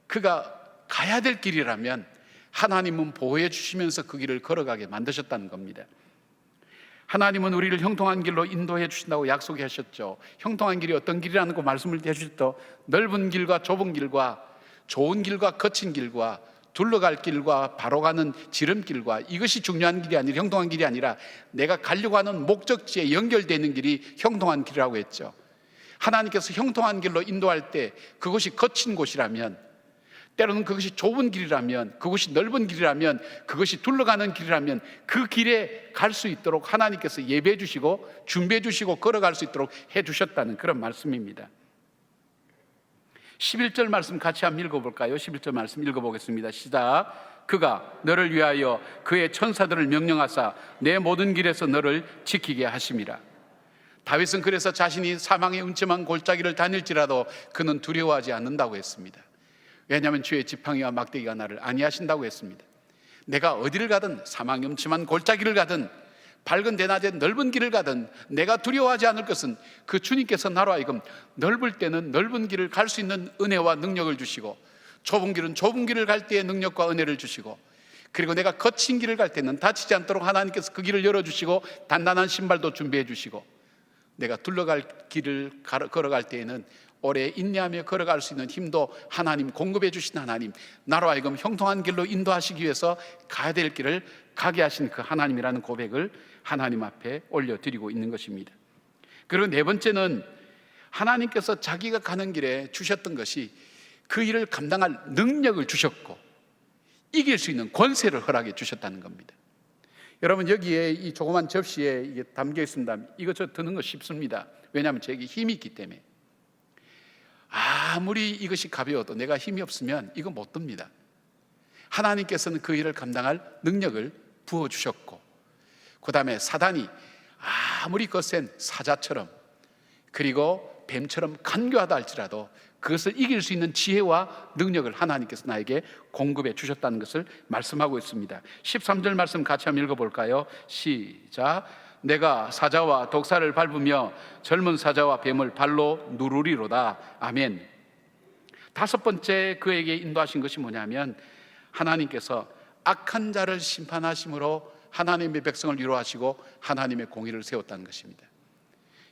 그가 가야 될 길이라면 하나님은 보호해 주시면서 그 길을 걸어가게 만드셨다는 겁니다. 하나님은 우리를 형통한 길로 인도해 주신다고 약속하셨죠. 형통한 길이 어떤 길이라는 거 말씀을 해주셨죠. 넓은 길과 좁은 길과 좋은 길과 거친 길과 둘러갈 길과 바로 가는 지름길과 이것이 중요한 길이 아니라 형통한 길이 아니라 내가 가려고 하는 목적지에 연결되는 길이 형통한 길이라고 했죠. 하나님께서 형통한 길로 인도할 때 그것이 거친 곳이라면, 때로는 그것이 좁은 길이라면, 그것이 넓은 길이라면, 그것이 둘러가는 길이라면 그 길에 갈 수 있도록 하나님께서 예배해 주시고 준비해 주시고 걸어갈 수 있도록 해 주셨다는 그런 말씀입니다. 11절 말씀 같이 한번 읽어볼까요? 11절 말씀 읽어보겠습니다. 시작. 그가 너를 위하여 그의 천사들을 명령하사 내 모든 길에서 너를 지키게 하심이라. 다윗은 그래서 자신이 사망의 음침한 골짜기를 다닐지라도 그는 두려워하지 않는다고 했습니다. 왜냐하면 주의 지팡이와 막대기가 나를 안위하신다고 했습니다. 내가 어디를 가든 사망의 음침한 골짜기를 가든 밝은 대낮에 넓은 길을 가든 내가 두려워하지 않을 것은 그 주님께서 나로 하여금 넓을 때는 넓은 길을 갈 수 있는 은혜와 능력을 주시고 좁은 길은 좁은 길을 갈 때에 능력과 은혜를 주시고, 그리고 내가 거친 길을 갈 때는 다치지 않도록 하나님께서 그 길을 열어주시고 단단한 신발도 준비해 주시고, 내가 둘러갈 길을 걸어갈 때에는 오래 인내하며 걸어갈 수 있는 힘도 하나님 공급해 주신 하나님, 나로 하여금 형통한 길로 인도하시기 위해서 가야 될 길을 가게 하신 그 하나님이라는 고백을 하나님 앞에 올려드리고 있는 것입니다. 그리고 네 번째는 하나님께서 자기가 가는 길에 주셨던 것이 그 일을 감당할 능력을 주셨고 이길 수 있는 권세를 허락해 주셨다는 겁니다. 여러분, 여기에 이 조그만 접시에 이게 담겨 있습니다. 이거 저 드는 거 쉽습니다. 왜냐하면 제게 힘이 있기 때문에. 아무리 이것이 가벼워도 내가 힘이 없으면 이거 못 듭니다. 하나님께서는 그 일을 감당할 능력을 부어주셨고, 그 다음에 사단이 아무리 거센 사자처럼 그리고 뱀처럼 간교하다 할지라도 그것을 이길 수 있는 지혜와 능력을 하나님께서 나에게 공급해 주셨다는 것을 말씀하고 있습니다. 13절 말씀 같이 한번 읽어볼까요? 시작. 내가 사자와 독사를 밟으며 젊은 사자와 뱀을 발로 누르리로다. 아멘. 다섯 번째 그에게 인도하신 것이 뭐냐면, 하나님께서 악한 자를 심판하심으로 하나님의 백성을 위로하시고 하나님의 공의를 세웠다는 것입니다.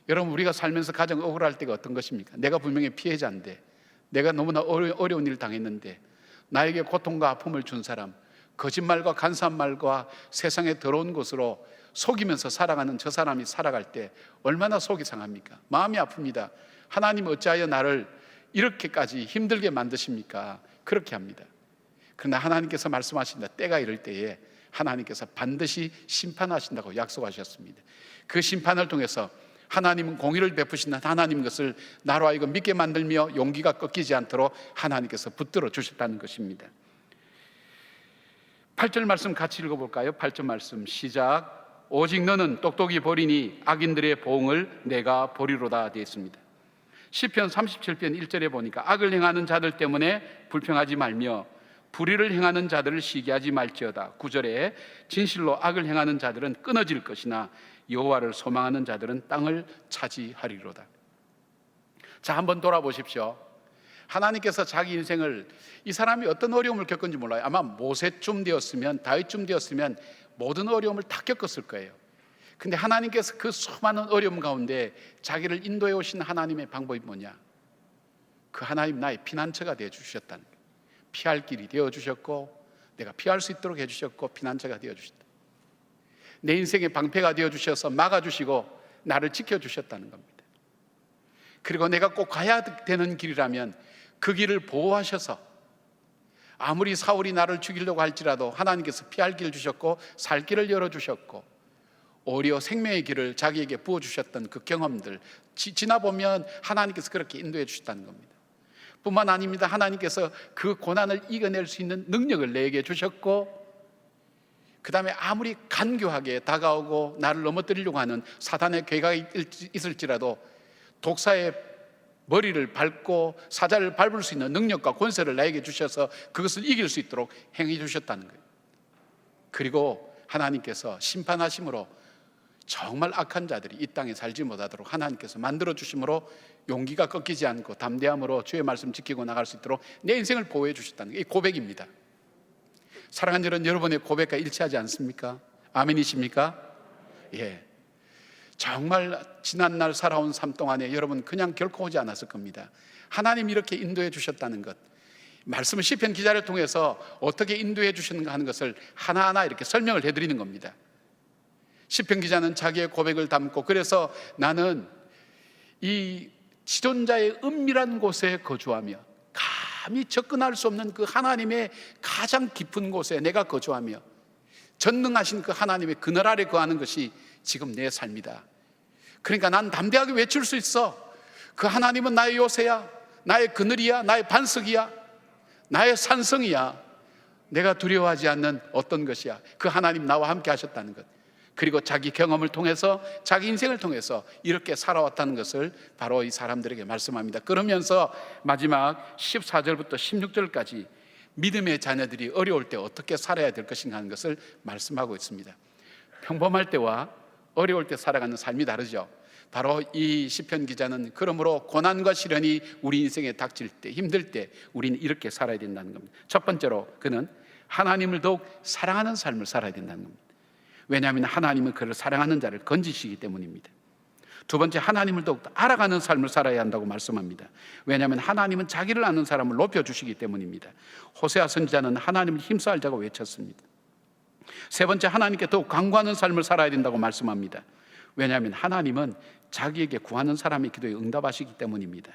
여러분, 우리가 살면서 가장 억울할 때가 어떤 것입니까? 내가 분명히 피해자인데, 내가 너무나 어려운 일을 당했는데 나에게 고통과 아픔을 준 사람, 거짓말과 간사한 말과 세상의 더러운 것으로 속이면서 살아가는 저 사람이 살아갈 때 얼마나 속이 상합니까? 마음이 아픕니다. 하나님, 어찌하여 나를 이렇게까지 힘들게 만드십니까? 그렇게 합니다. 그러나 하나님께서 말씀하신다. 때가 이럴 때에 하나님께서 반드시 심판하신다고 약속하셨습니다. 그 심판을 통해서 하나님은 공의를 베푸시는 하나님 것을 나로 하여금 믿게 만들며 용기가 꺾이지 않도록 하나님께서 붙들어 주셨다는 것입니다. 8절 말씀 같이 읽어볼까요? 8절 말씀 시작. 오직 너는 똑똑히 보리니 악인들의 보응을 내가 보리로다 되어 있습니다. 시편 37편 1절에 보니까 악을 행하는 자들 때문에 불평하지 말며 불의를 행하는 자들을 시기하지 말지어다. 9절에 진실로 악을 행하는 자들은 끊어질 것이나 여호와를 소망하는 자들은 땅을 차지하리로다. 자, 한번 돌아보십시오. 하나님께서 자기 인생을, 이 사람이 어떤 어려움을 겪은지 몰라요. 아마 모세쯤 되었으면, 다윗쯤 되었으면 모든 어려움을 다 겪었을 거예요. 근데 하나님께서 그 수많은 어려움 가운데 자기를 인도해 오신 하나님의 방법이 뭐냐? 그 하나님 나의 피난처가 되어 주셨다는 거예요. 피할 길이 되어 주셨고, 내가 피할 수 있도록 해 주셨고, 피난처가 되어 주셨다. 내 인생의 방패가 되어 주셔서 막아 주시고 나를 지켜 주셨다는 겁니다. 그리고 내가 꼭 가야 되는 길이라면 그 길을 보호하셔서, 아무리 사울이 나를 죽이려고 할지라도 하나님께서 피할 길을 주셨고 살 길을 열어 주셨고, 오히려 생명의 길을 자기에게 부어 주셨던 그 경험들 지나보면 하나님께서 그렇게 인도해 주셨다는 겁니다. 뿐만 아닙니다. 하나님께서 그 고난을 이겨낼 수 있는 능력을 내게 주셨고, 그 다음에 아무리 간교하게 다가오고 나를 넘어뜨리려고 하는 사단의 괴각이 있을지라도 독사의 머리를 밟고 사자를 밟을 수 있는 능력과 권세를 나에게 주셔서 그것을 이길 수 있도록 행해 주셨다는 거예요. 그리고 하나님께서 심판하심으로 정말 악한 자들이 이 땅에 살지 못하도록 하나님께서 만들어 주심으로 용기가 꺾이지 않고 담대함으로 주의 말씀 지키고 나갈 수 있도록 내 인생을 보호해 주셨다는 게 이 고백입니다. 사랑하는 여러분의 고백과 일치하지 않습니까? 아멘이십니까? 예. 정말 지난날 살아온 삶 동안에 여러분 그냥 결코 오지 않았을 겁니다. 하나님 이렇게 인도해 주셨다는 것, 말씀을 시편 기자를 통해서 어떻게 인도해 주셨는가 하는 것을 하나하나 이렇게 설명을 해드리는 겁니다. 시편 기자는 자기의 고백을 담고, 그래서 나는 이 지존자의 은밀한 곳에 거주하며 감히 접근할 수 없는 그 하나님의 가장 깊은 곳에 내가 거주하며 전능하신 그 하나님의 그늘 아래 거하는 것이 지금 내 삶이다. 그러니까 난 담대하게 외칠 수 있어. 그 하나님은 나의 요새야, 나의 그늘이야, 나의 반석이야, 나의 산성이야. 내가 두려워하지 않는 어떤 것이야. 그 하나님 나와 함께 하셨다는 것, 그리고 자기 경험을 통해서 자기 인생을 통해서 이렇게 살아왔다는 것을 바로 이 사람들에게 말씀합니다. 그러면서 마지막 14절부터 16절까지 믿음의 자녀들이 어려울 때 어떻게 살아야 될 것인가 하는 것을 말씀하고 있습니다. 평범할 때와 어려울 때 살아가는 삶이 다르죠. 바로 이 시편 기자는 그러므로 고난과 시련이 우리 인생에 닥칠 때, 힘들 때 우리는 이렇게 살아야 된다는 겁니다. 첫 번째로 그는 하나님을 더욱 사랑하는 삶을 살아야 된다는 겁니다. 왜냐하면 하나님은 그를 사랑하는 자를 건지시기 때문입니다. 두 번째, 하나님을 더욱 알아가는 삶을 살아야 한다고 말씀합니다. 왜냐하면 하나님은 자기를 아는 사람을 높여주시기 때문입니다. 호세아 선지자는 하나님을 힘써 알자고 외쳤습니다. 세 번째, 하나님께 더욱 간구하는 삶을 살아야 된다고 말씀합니다. 왜냐하면 하나님은 자기에게 구하는 사람의 기도에 응답하시기 때문입니다.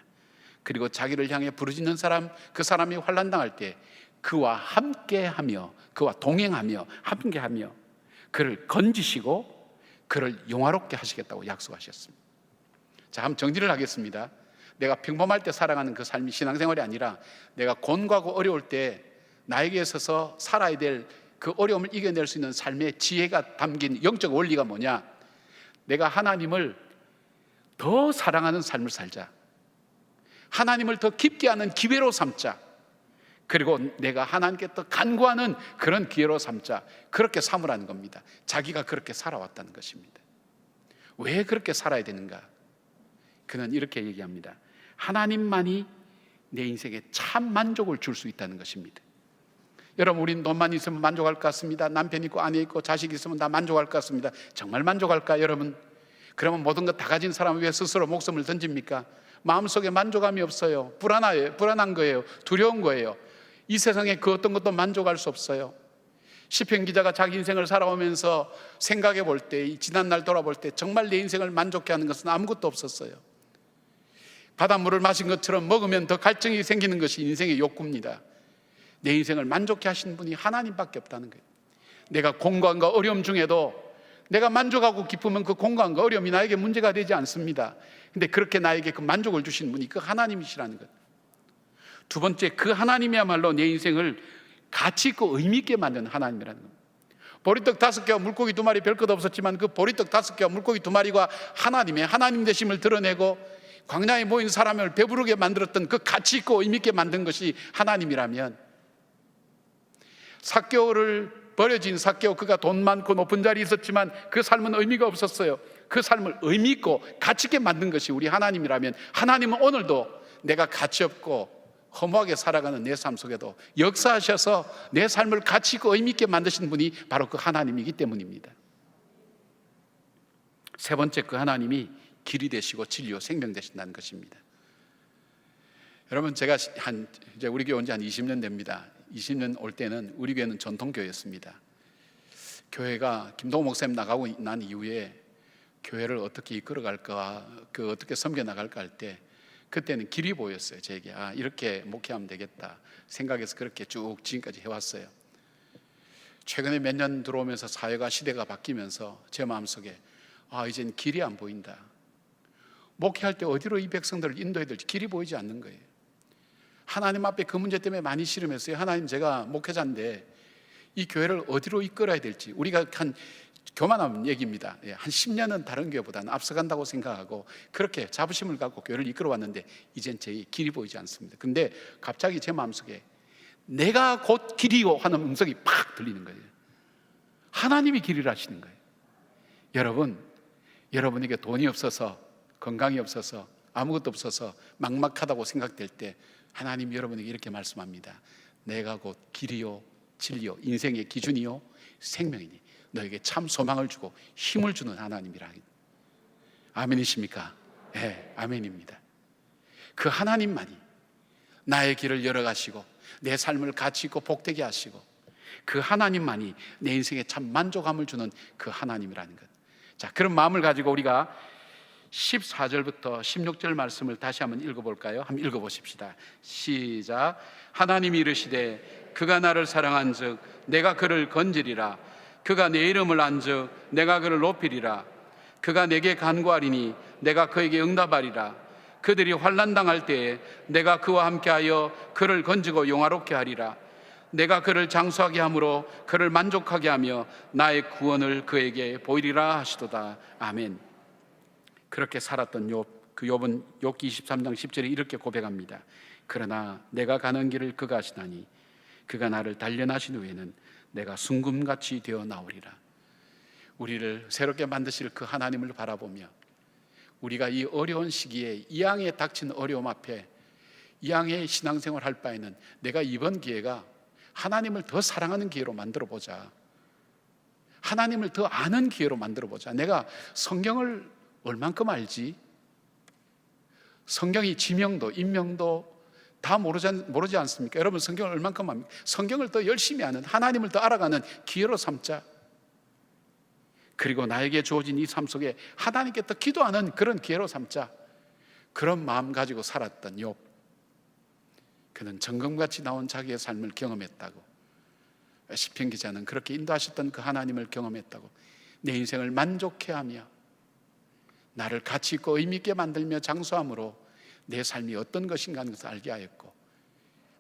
그리고 자기를 향해 부르짖는 사람, 그 사람이 환난당할 때 그와 함께하며, 그와 동행하며 함께하며 그를 건지시고 그를 영화롭게 하시겠다고 약속하셨습니다. 자, 한번 정리를 하겠습니다. 내가 평범할 때 살아가는 그 삶이 신앙생활이 아니라 내가 곤고하고 어려울 때 나에게 있어서 살아야 될 그 어려움을 이겨낼 수 있는 삶의 지혜가 담긴 영적 원리가 뭐냐? 내가 하나님을 더 사랑하는 삶을 살자. 하나님을 더 깊게 하는 기회로 삼자. 그리고 내가 하나님께 더 간구하는 그런 기회로 삼자. 그렇게 삼으라는 겁니다. 자기가 그렇게 살아왔다는 것입니다. 왜 그렇게 살아야 되는가? 그는 이렇게 얘기합니다. 하나님만이 내 인생에 참 만족을 줄 수 있다는 것입니다. 여러분, 우린 돈만 있으면 만족할 것 같습니다. 남편 있고 아내 있고 자식 있으면 다 만족할 것 같습니다. 정말 만족할까 여러분? 그러면 모든 것 다 가진 사람은 왜 스스로 목숨을 던집니까? 마음속에 만족감이 없어요. 불안한 거예요. 두려운 거예요. 이 세상에 그 어떤 것도 만족할 수 없어요. 시편 기자가 자기 인생을 살아오면서 생각해 볼 때, 지난날 돌아볼 때 정말 내 인생을 만족해 하는 것은 아무것도 없었어요. 바닷물을 마신 것처럼 먹으면 더 갈증이 생기는 것이 인생의 욕구입니다. 내 인생을 만족해 하시는 분이 하나님밖에 없다는 거예요. 내가 공고함과 어려움 중에도 내가 만족하고 기쁘면 그 공고함과 어려움이 나에게 문제가 되지 않습니다. 근데 그렇게 나에게 그 만족을 주시는 분이 그 하나님이시라는 것. 두 번째, 그 하나님이야말로 내 인생을 가치 있고 의미 있게 만드는 하나님이라는 겁니다. 보리떡 5개와 물고기 2마리 별 것 없었지만 그 보리떡 5개와 물고기 2마리가 하나님의 하나님 되심을 드러내고 광야에 모인 사람을 배부르게 만들었던 그 가치 있고 의미 있게 만든 것이 하나님이라면, 삭개오를 버려진 삭개오, 그가 돈 많고 높은 자리에 있었지만 그 삶은 의미가 없었어요. 그 삶을 의미 있고 가치 있게 만든 것이 우리 하나님이라면, 하나님은 오늘도 내가 가치 없고 허무하게 살아가는 내 삶 속에도 역사하셔서 내 삶을 가치 있고 의미 있게 만드신 분이 바로 그 하나님이기 때문입니다. 세 번째, 그 하나님이 길이 되시고 진리요 생명 되신다는 것입니다. 여러분, 제가 이제 우리 교회 온 지 한 20년 됩니다. 20년 올 때는 우리 교회는 전통교회였습니다. 교회가 김동호 목사님 나가고 난 이후에 교회를 어떻게 이끌어갈까, 어떻게 섬겨나갈까 할 때 그때는 길이 보였어요. 제게 이렇게 목회하면 되겠다 생각해서 그렇게 쭉 지금까지 해왔어요. 최근에 몇 년 들어오면서 사회가, 시대가 바뀌면서 제 마음속에 이젠 길이 안 보인다. 목회할 때 어디로 이 백성들을 인도해야 될지 길이 보이지 않는 거예요. 하나님 앞에 그 문제 때문에 많이 씨름했어요. 하나님, 제가 목회자인데 이 교회를 어디로 이끌어야 될지. 우리가 교만한 얘기입니다. 한 10년은 다른 교회보다는 앞서간다고 생각하고 그렇게 자부심을 갖고 교회를 이끌어 왔는데 이젠 제 길이 보이지 않습니다. 근데 갑자기 제 마음속에 내가 곧 길이요 하는 음성이 팍 들리는 거예요. 하나님이 길이라 하시는 거예요. 여러분에게 돈이 없어서, 건강이 없어서, 아무것도 없어서 막막하다고 생각될 때 하나님이 여러분에게 이렇게 말씀합니다. 내가 곧 길이요 진리요 인생의 기준이요 생명이니 너에게 참 소망을 주고 힘을 주는 하나님이라. 아멘이십니까? 네, 아멘입니다. 그 하나님만이 나의 길을 열어가시고 내 삶을 가치 있고 복되게 하시고 그 하나님만이 내 인생에 참 만족감을 주는 그 하나님이라는 것. 자, 그런 마음을 가지고 우리가 14절부터 16절 말씀을 다시 한번 읽어볼까요? 한번 읽어보십시다. 시작. 하나님이 이르시되 그가 나를 사랑한즉 내가 그를 건지리라. 그가 내 이름을 안즉 내가 그를 높이리라. 그가 내게 간구하리니 내가 그에게 응답하리라. 그들이 환난당할 때에 내가 그와 함께하여 그를 건지고 영화롭게 하리라. 내가 그를 장수하게 함으로 그를 만족하게 하며 나의 구원을 그에게 보이리라 하시도다. 아멘. 그렇게 살았던 욥은 욥기 23장 10절에 이렇게 고백합니다. 그러나 내가 가는 길을 그가 아시나니 그가 나를 단련하신 후에는 내가 순금같이 되어 나오리라. 우리를 새롭게 만드실 그 하나님을 바라보며 우리가 이 어려운 시기에 이양에 닥친 어려움 앞에 이양의 신앙생활 할 바에는 내가 이번 기회가 하나님을 더 사랑하는 기회로 만들어 보자. 하나님을 더 아는 기회로 만들어 보자. 내가 성경을 얼만큼 알지? 성경이 지명도 인명도 다 모르지 않습니까? 여러분 성경을 얼만큼 압니까? 성경을 더 열심히 아는, 하나님을 더 알아가는 기회로 삼자. 그리고 나에게 주어진 이 삶 속에 하나님께 더 기도하는 그런 기회로 삼자. 그런 마음 가지고 살았던 욥, 그는 정금같이 나온 자기의 삶을 경험했다고. 시편 기자는 그렇게 인도하셨던 그 하나님을 경험했다고. 내 인생을 만족해하며 나를 가치 있고 의미 있게 만들며 장수함으로 내 삶이 어떤 것인가 하는 것을 알게 하였고,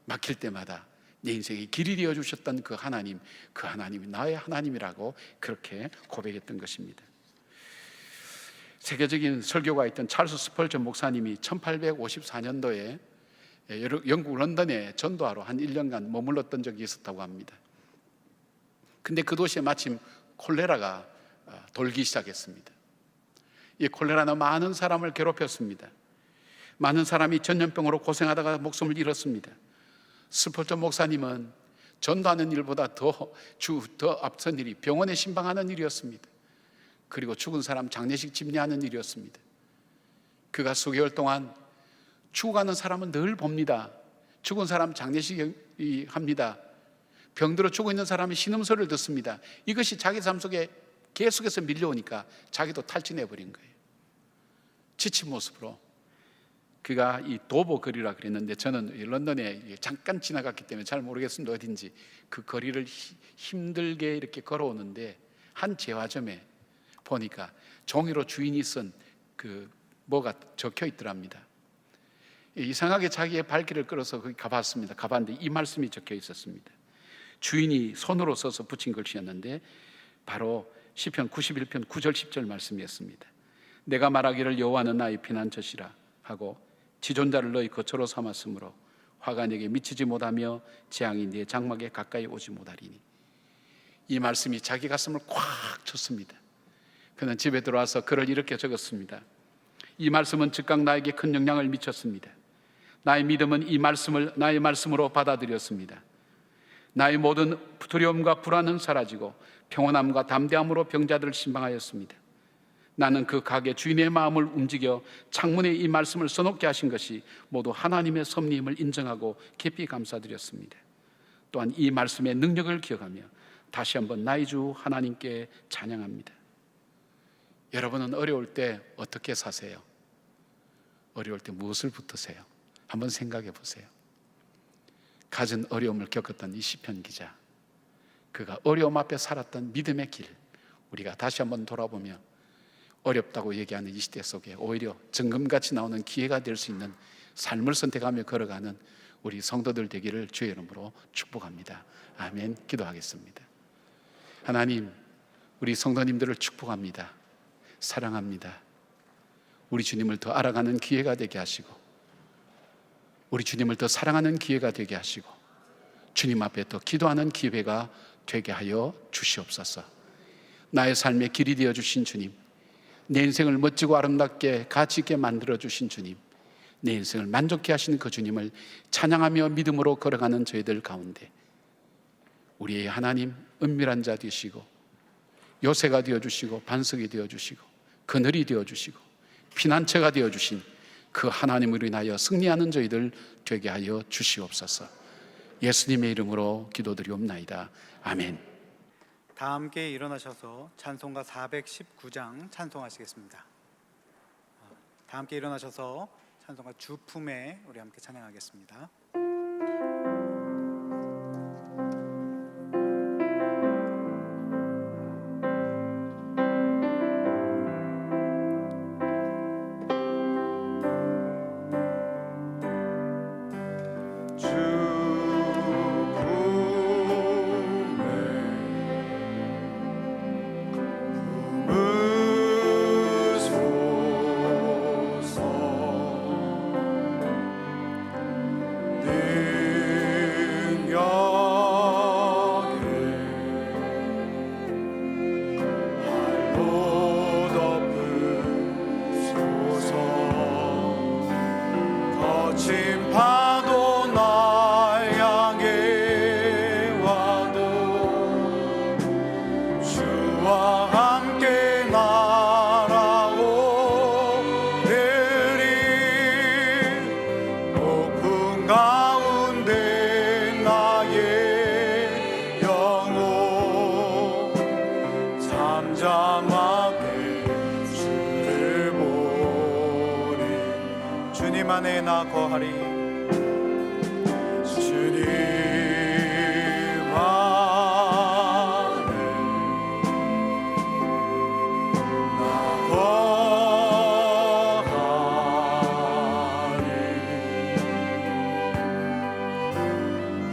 막힐 때마다 내 인생의 길이 되어 주셨던 그 하나님, 그 하나님이 나의 하나님이라고 그렇게 고백했던 것입니다. 세계적인 설교가 있던 찰스 스펄전 목사님이 1854년도에 영국 런던에 전도하러 한 1년간 머물렀던 적이 있었다고 합니다. 근데 그 도시에 마침 콜레라가 돌기 시작했습니다. 이 콜레라는 많은 사람을 괴롭혔습니다. 많은 사람이 전염병으로 고생하다가 목숨을 잃었습니다. 스펄전 목사님은 전도하는 일보다 더 앞선 일이 병원에 신방하는 일이었습니다. 그리고 죽은 사람 장례식 집례하는 일이었습니다. 그가 수개월 동안 죽어가는 사람은 늘 봅니다. 죽은 사람 장례식 합니다. 병들어 죽어 있는 사람이 신음소리를 듣습니다. 이것이 자기 삶 속에 계속해서 밀려오니까 자기도 탈진해버린 거예요. 지친 모습으로. 그가 이 도보 거리라 그랬는데, 저는 런던에 잠깐 지나갔기 때문에 잘 모르겠습니다. 어딘지. 그 거리를 힘들게 이렇게 걸어오는데 한 제화점에 보니까 종이로 주인이 쓴 그 뭐가 적혀 있더랍니다. 이상하게 자기의 발길을 끌어서 거기 가봤습니다. 가봤는데 이 말씀이 적혀 있었습니다. 주인이 손으로 써서 붙인 글씨였는데 바로 시편 91편 9절 10절 말씀이었습니다. 내가 말하기를 여호와는 나의 피난처시라 하고 지존자를 너희 거처로 삼았으므로 화가 내게 미치지 못하며 재앙이 네 장막에 가까이 오지 못하리니. 이 말씀이 자기 가슴을 꽉 쳤습니다. 그는 집에 들어와서 글을 이렇게 적었습니다. 이 말씀은 즉각 나에게 큰 영향을 미쳤습니다. 나의 믿음은 이 말씀을 나의 말씀으로 받아들였습니다. 나의 모든 두려움과 불안은 사라지고 평온함과 담대함으로 병자들을 신방하였습니다. 나는 그 가게 주인의 마음을 움직여 창문에 이 말씀을 써놓게 하신 것이 모두 하나님의 섭리임을 인정하고 깊이 감사드렸습니다. 또한 이 말씀의 능력을 기억하며 다시 한번 나의 주 하나님께 찬양합니다. 여러분은 어려울 때 어떻게 사세요? 어려울 때 무엇을 붙드세요? 한번 생각해 보세요. 갖은 어려움을 겪었던 이 시편 기자, 그가 어려움 앞에 살았던 믿음의 길, 우리가 다시 한번 돌아보며 어렵다고 얘기하는 이 시대 속에 오히려 정금같이 나오는 기회가 될 수 있는 삶을 선택하며 걸어가는 우리 성도들 되기를 주의 이름으로 축복합니다. 아멘. 기도하겠습니다. 하나님, 우리 성도님들을 축복합니다. 사랑합니다. 우리 주님을 더 알아가는 기회가 되게 하시고, 우리 주님을 더 사랑하는 기회가 되게 하시고, 주님 앞에 더 기도하는 기회가 되게 하여 주시옵소서. 나의 삶의 길이 되어 주신 주님, 내 인생을 멋지고 아름답게 가치 있게 만들어 주신 주님, 내 인생을 만족해 하시는 그 주님을 찬양하며 믿음으로 걸어가는 저희들 가운데 우리의 하나님, 은밀한 자 되시고 요새가 되어주시고 반석이 되어주시고 그늘이 되어주시고 피난처가 되어주신 그 하나님으로 인하여 승리하는 저희들 되게 하여 주시옵소서. 예수님의 이름으로 기도드리옵나이다. 아멘. 다 함께 일어나셔서 찬송가 419장 찬송하시겠습니다. 다 함께 일어나셔서 찬송가 주품에 우리 함께 찬양하겠습니다. 네 잠잠하게 주를 보리. 주님 안에 나 거하리. 주님 안에 나 거하리.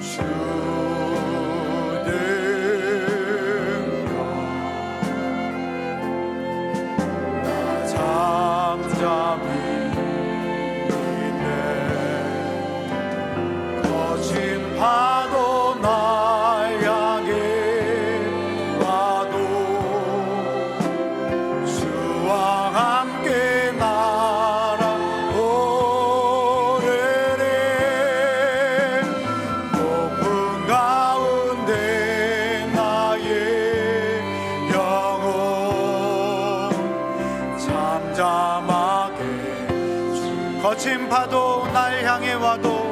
주 잠잠히 있네. 거친 파도 날 향해 와도 주와 함께 날아오르리. 높은 가운데 나의 영혼 잠잠하게 거친 파도 날 향해 와도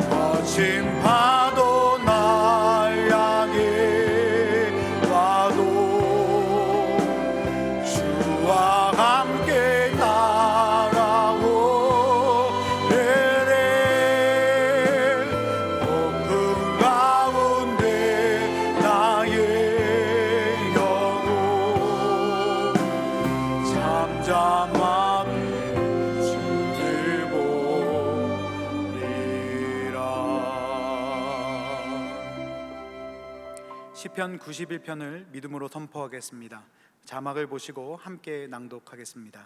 거친 파도 날 향해 와도 주와 함께 날아오르리. 높은 가운데 나의 영혼 잠잠하게 주를 보리라. 시편 91편을 믿음으로 선포하겠습니다. 자막을 보시고 함께 낭독하겠습니다.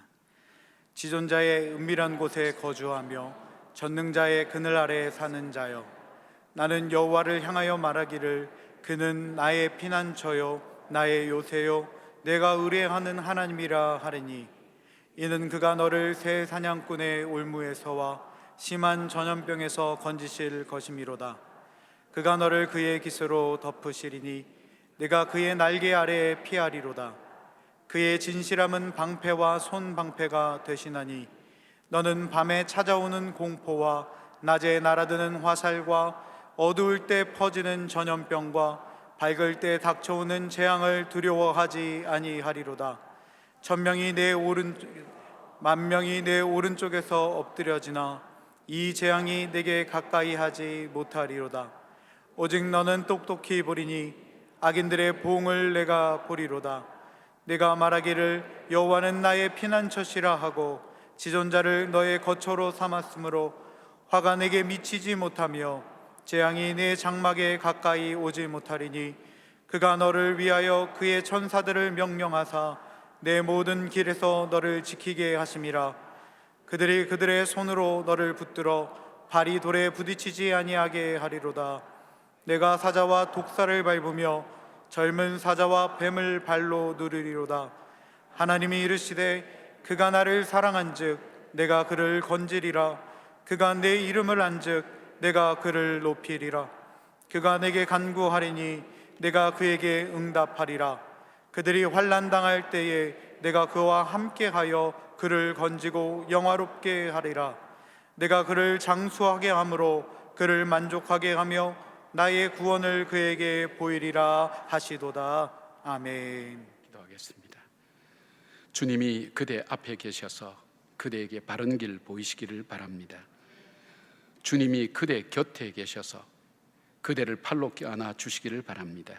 지존자의 은밀한 곳에 거주하며 전능자의 그늘 아래에 사는 자여, 나는 여호와를 향하여 말하기를 그는 나의 피난처요 나의 요새요 내가 의뢰하는 하나님이라 하리니, 이는 그가 너를 새 사냥꾼의 올무에서와 심한 전염병에서 건지실 것이미로다. 그가 너를 그의 깃으로 덮으시리니 내가 그의 날개 아래에 피하리로다. 그의 진실함은 방패와 손방패가 되시나니, 너는 밤에 찾아오는 공포와 낮에 날아드는 화살과 어두울 때 퍼지는 전염병과 밝을 때 닥쳐오는 재앙을 두려워하지 아니하리로다. 만 명이 내 오른쪽에서 엎드려지나 이 재앙이 내게 가까이 하지 못하리로다. 오직 너는 똑똑히 보리니 악인들의 보응을 내가 보리로다. 내가 말하기를 여호와는 나의 피난처시라 하고 지존자를 너의 거처로 삼았으므로 화가 내게 미치지 못하며 재앙이 내 장막에 가까이 오지 못하리니, 그가 너를 위하여 그의 천사들을 명령하사 내 모든 길에서 너를 지키게 하심이라. 그들이 그들의 손으로 너를 붙들어 발이 돌에 부딪히지 아니하게 하리로다. 내가 사자와 독사를 밟으며 젊은 사자와 뱀을 발로 누르리로다. 하나님이 이르시되 그가 나를 사랑한즉 내가 그를 건지리라. 그가 내 이름을 안즉 내가 그를 높이리라. 그가 내게 간구하리니 내가 그에게 응답하리라. 그들이 환난 당할 때에 내가 그와 함께하여 그를 건지고 영화롭게 하리라. 내가 그를 장수하게 함으로 그를 만족하게 하며 나의 구원을 그에게 보이리라 하시도다. 아멘. 기도하겠습니다. 주님이 그대 앞에 계셔서 그대에게 바른 길 보이시기를 바랍니다. 주님이 그대 곁에 계셔서 그대를 팔로 껴안아 주시기를 바랍니다.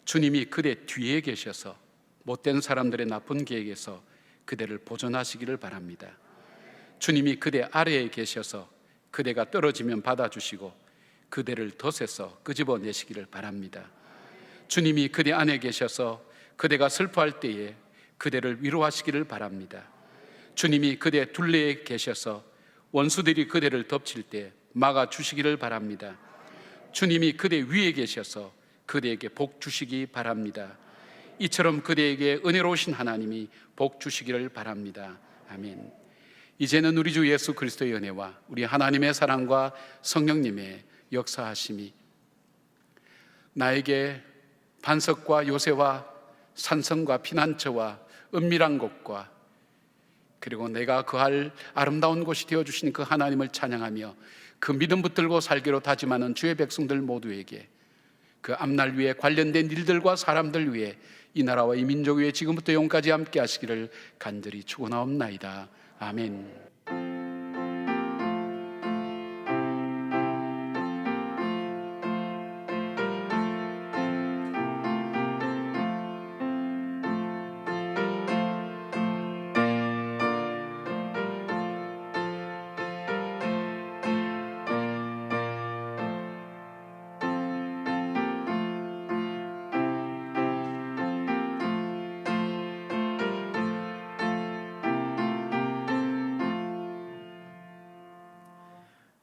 주님이 그대 뒤에 계셔서 못된 사람들의 나쁜 계획에서 그대를 보존하시기를 바랍니다. 주님이 그대 아래에 계셔서 그대가 떨어지면 받아주시고 그대를 덫에서 끄집어내시기를 바랍니다. 주님이 그대 안에 계셔서 그대가 슬퍼할 때에 그대를 위로하시기를 바랍니다. 주님이 그대 둘레에 계셔서 원수들이 그대를 덮칠 때 막아주시기를 바랍니다. 주님이 그대 위에 계셔서 그대에게 복 주시기 바랍니다. 이처럼 그대에게 은혜로우신 하나님이 복 주시기를 바랍니다. 아멘. 이제는 우리 주 예수 그리스도의 은혜와 우리 하나님의 사랑과 성령님의 역사하심이 나에게 반석과 요새와 산성과 피난처와 은밀한 곳과 그리고 내가 거할 아름다운 곳이 되어주신 그 하나님을 찬양하며 그 믿음 붙들고 살기로 다짐하는 주의 백성들 모두에게 그 앞날 위에 관련된 일들과 사람들 위해 이 나라와 이 민족 위에 지금부터 영까지 함께 하시기를 간절히 축원하옵나이다. 아멘.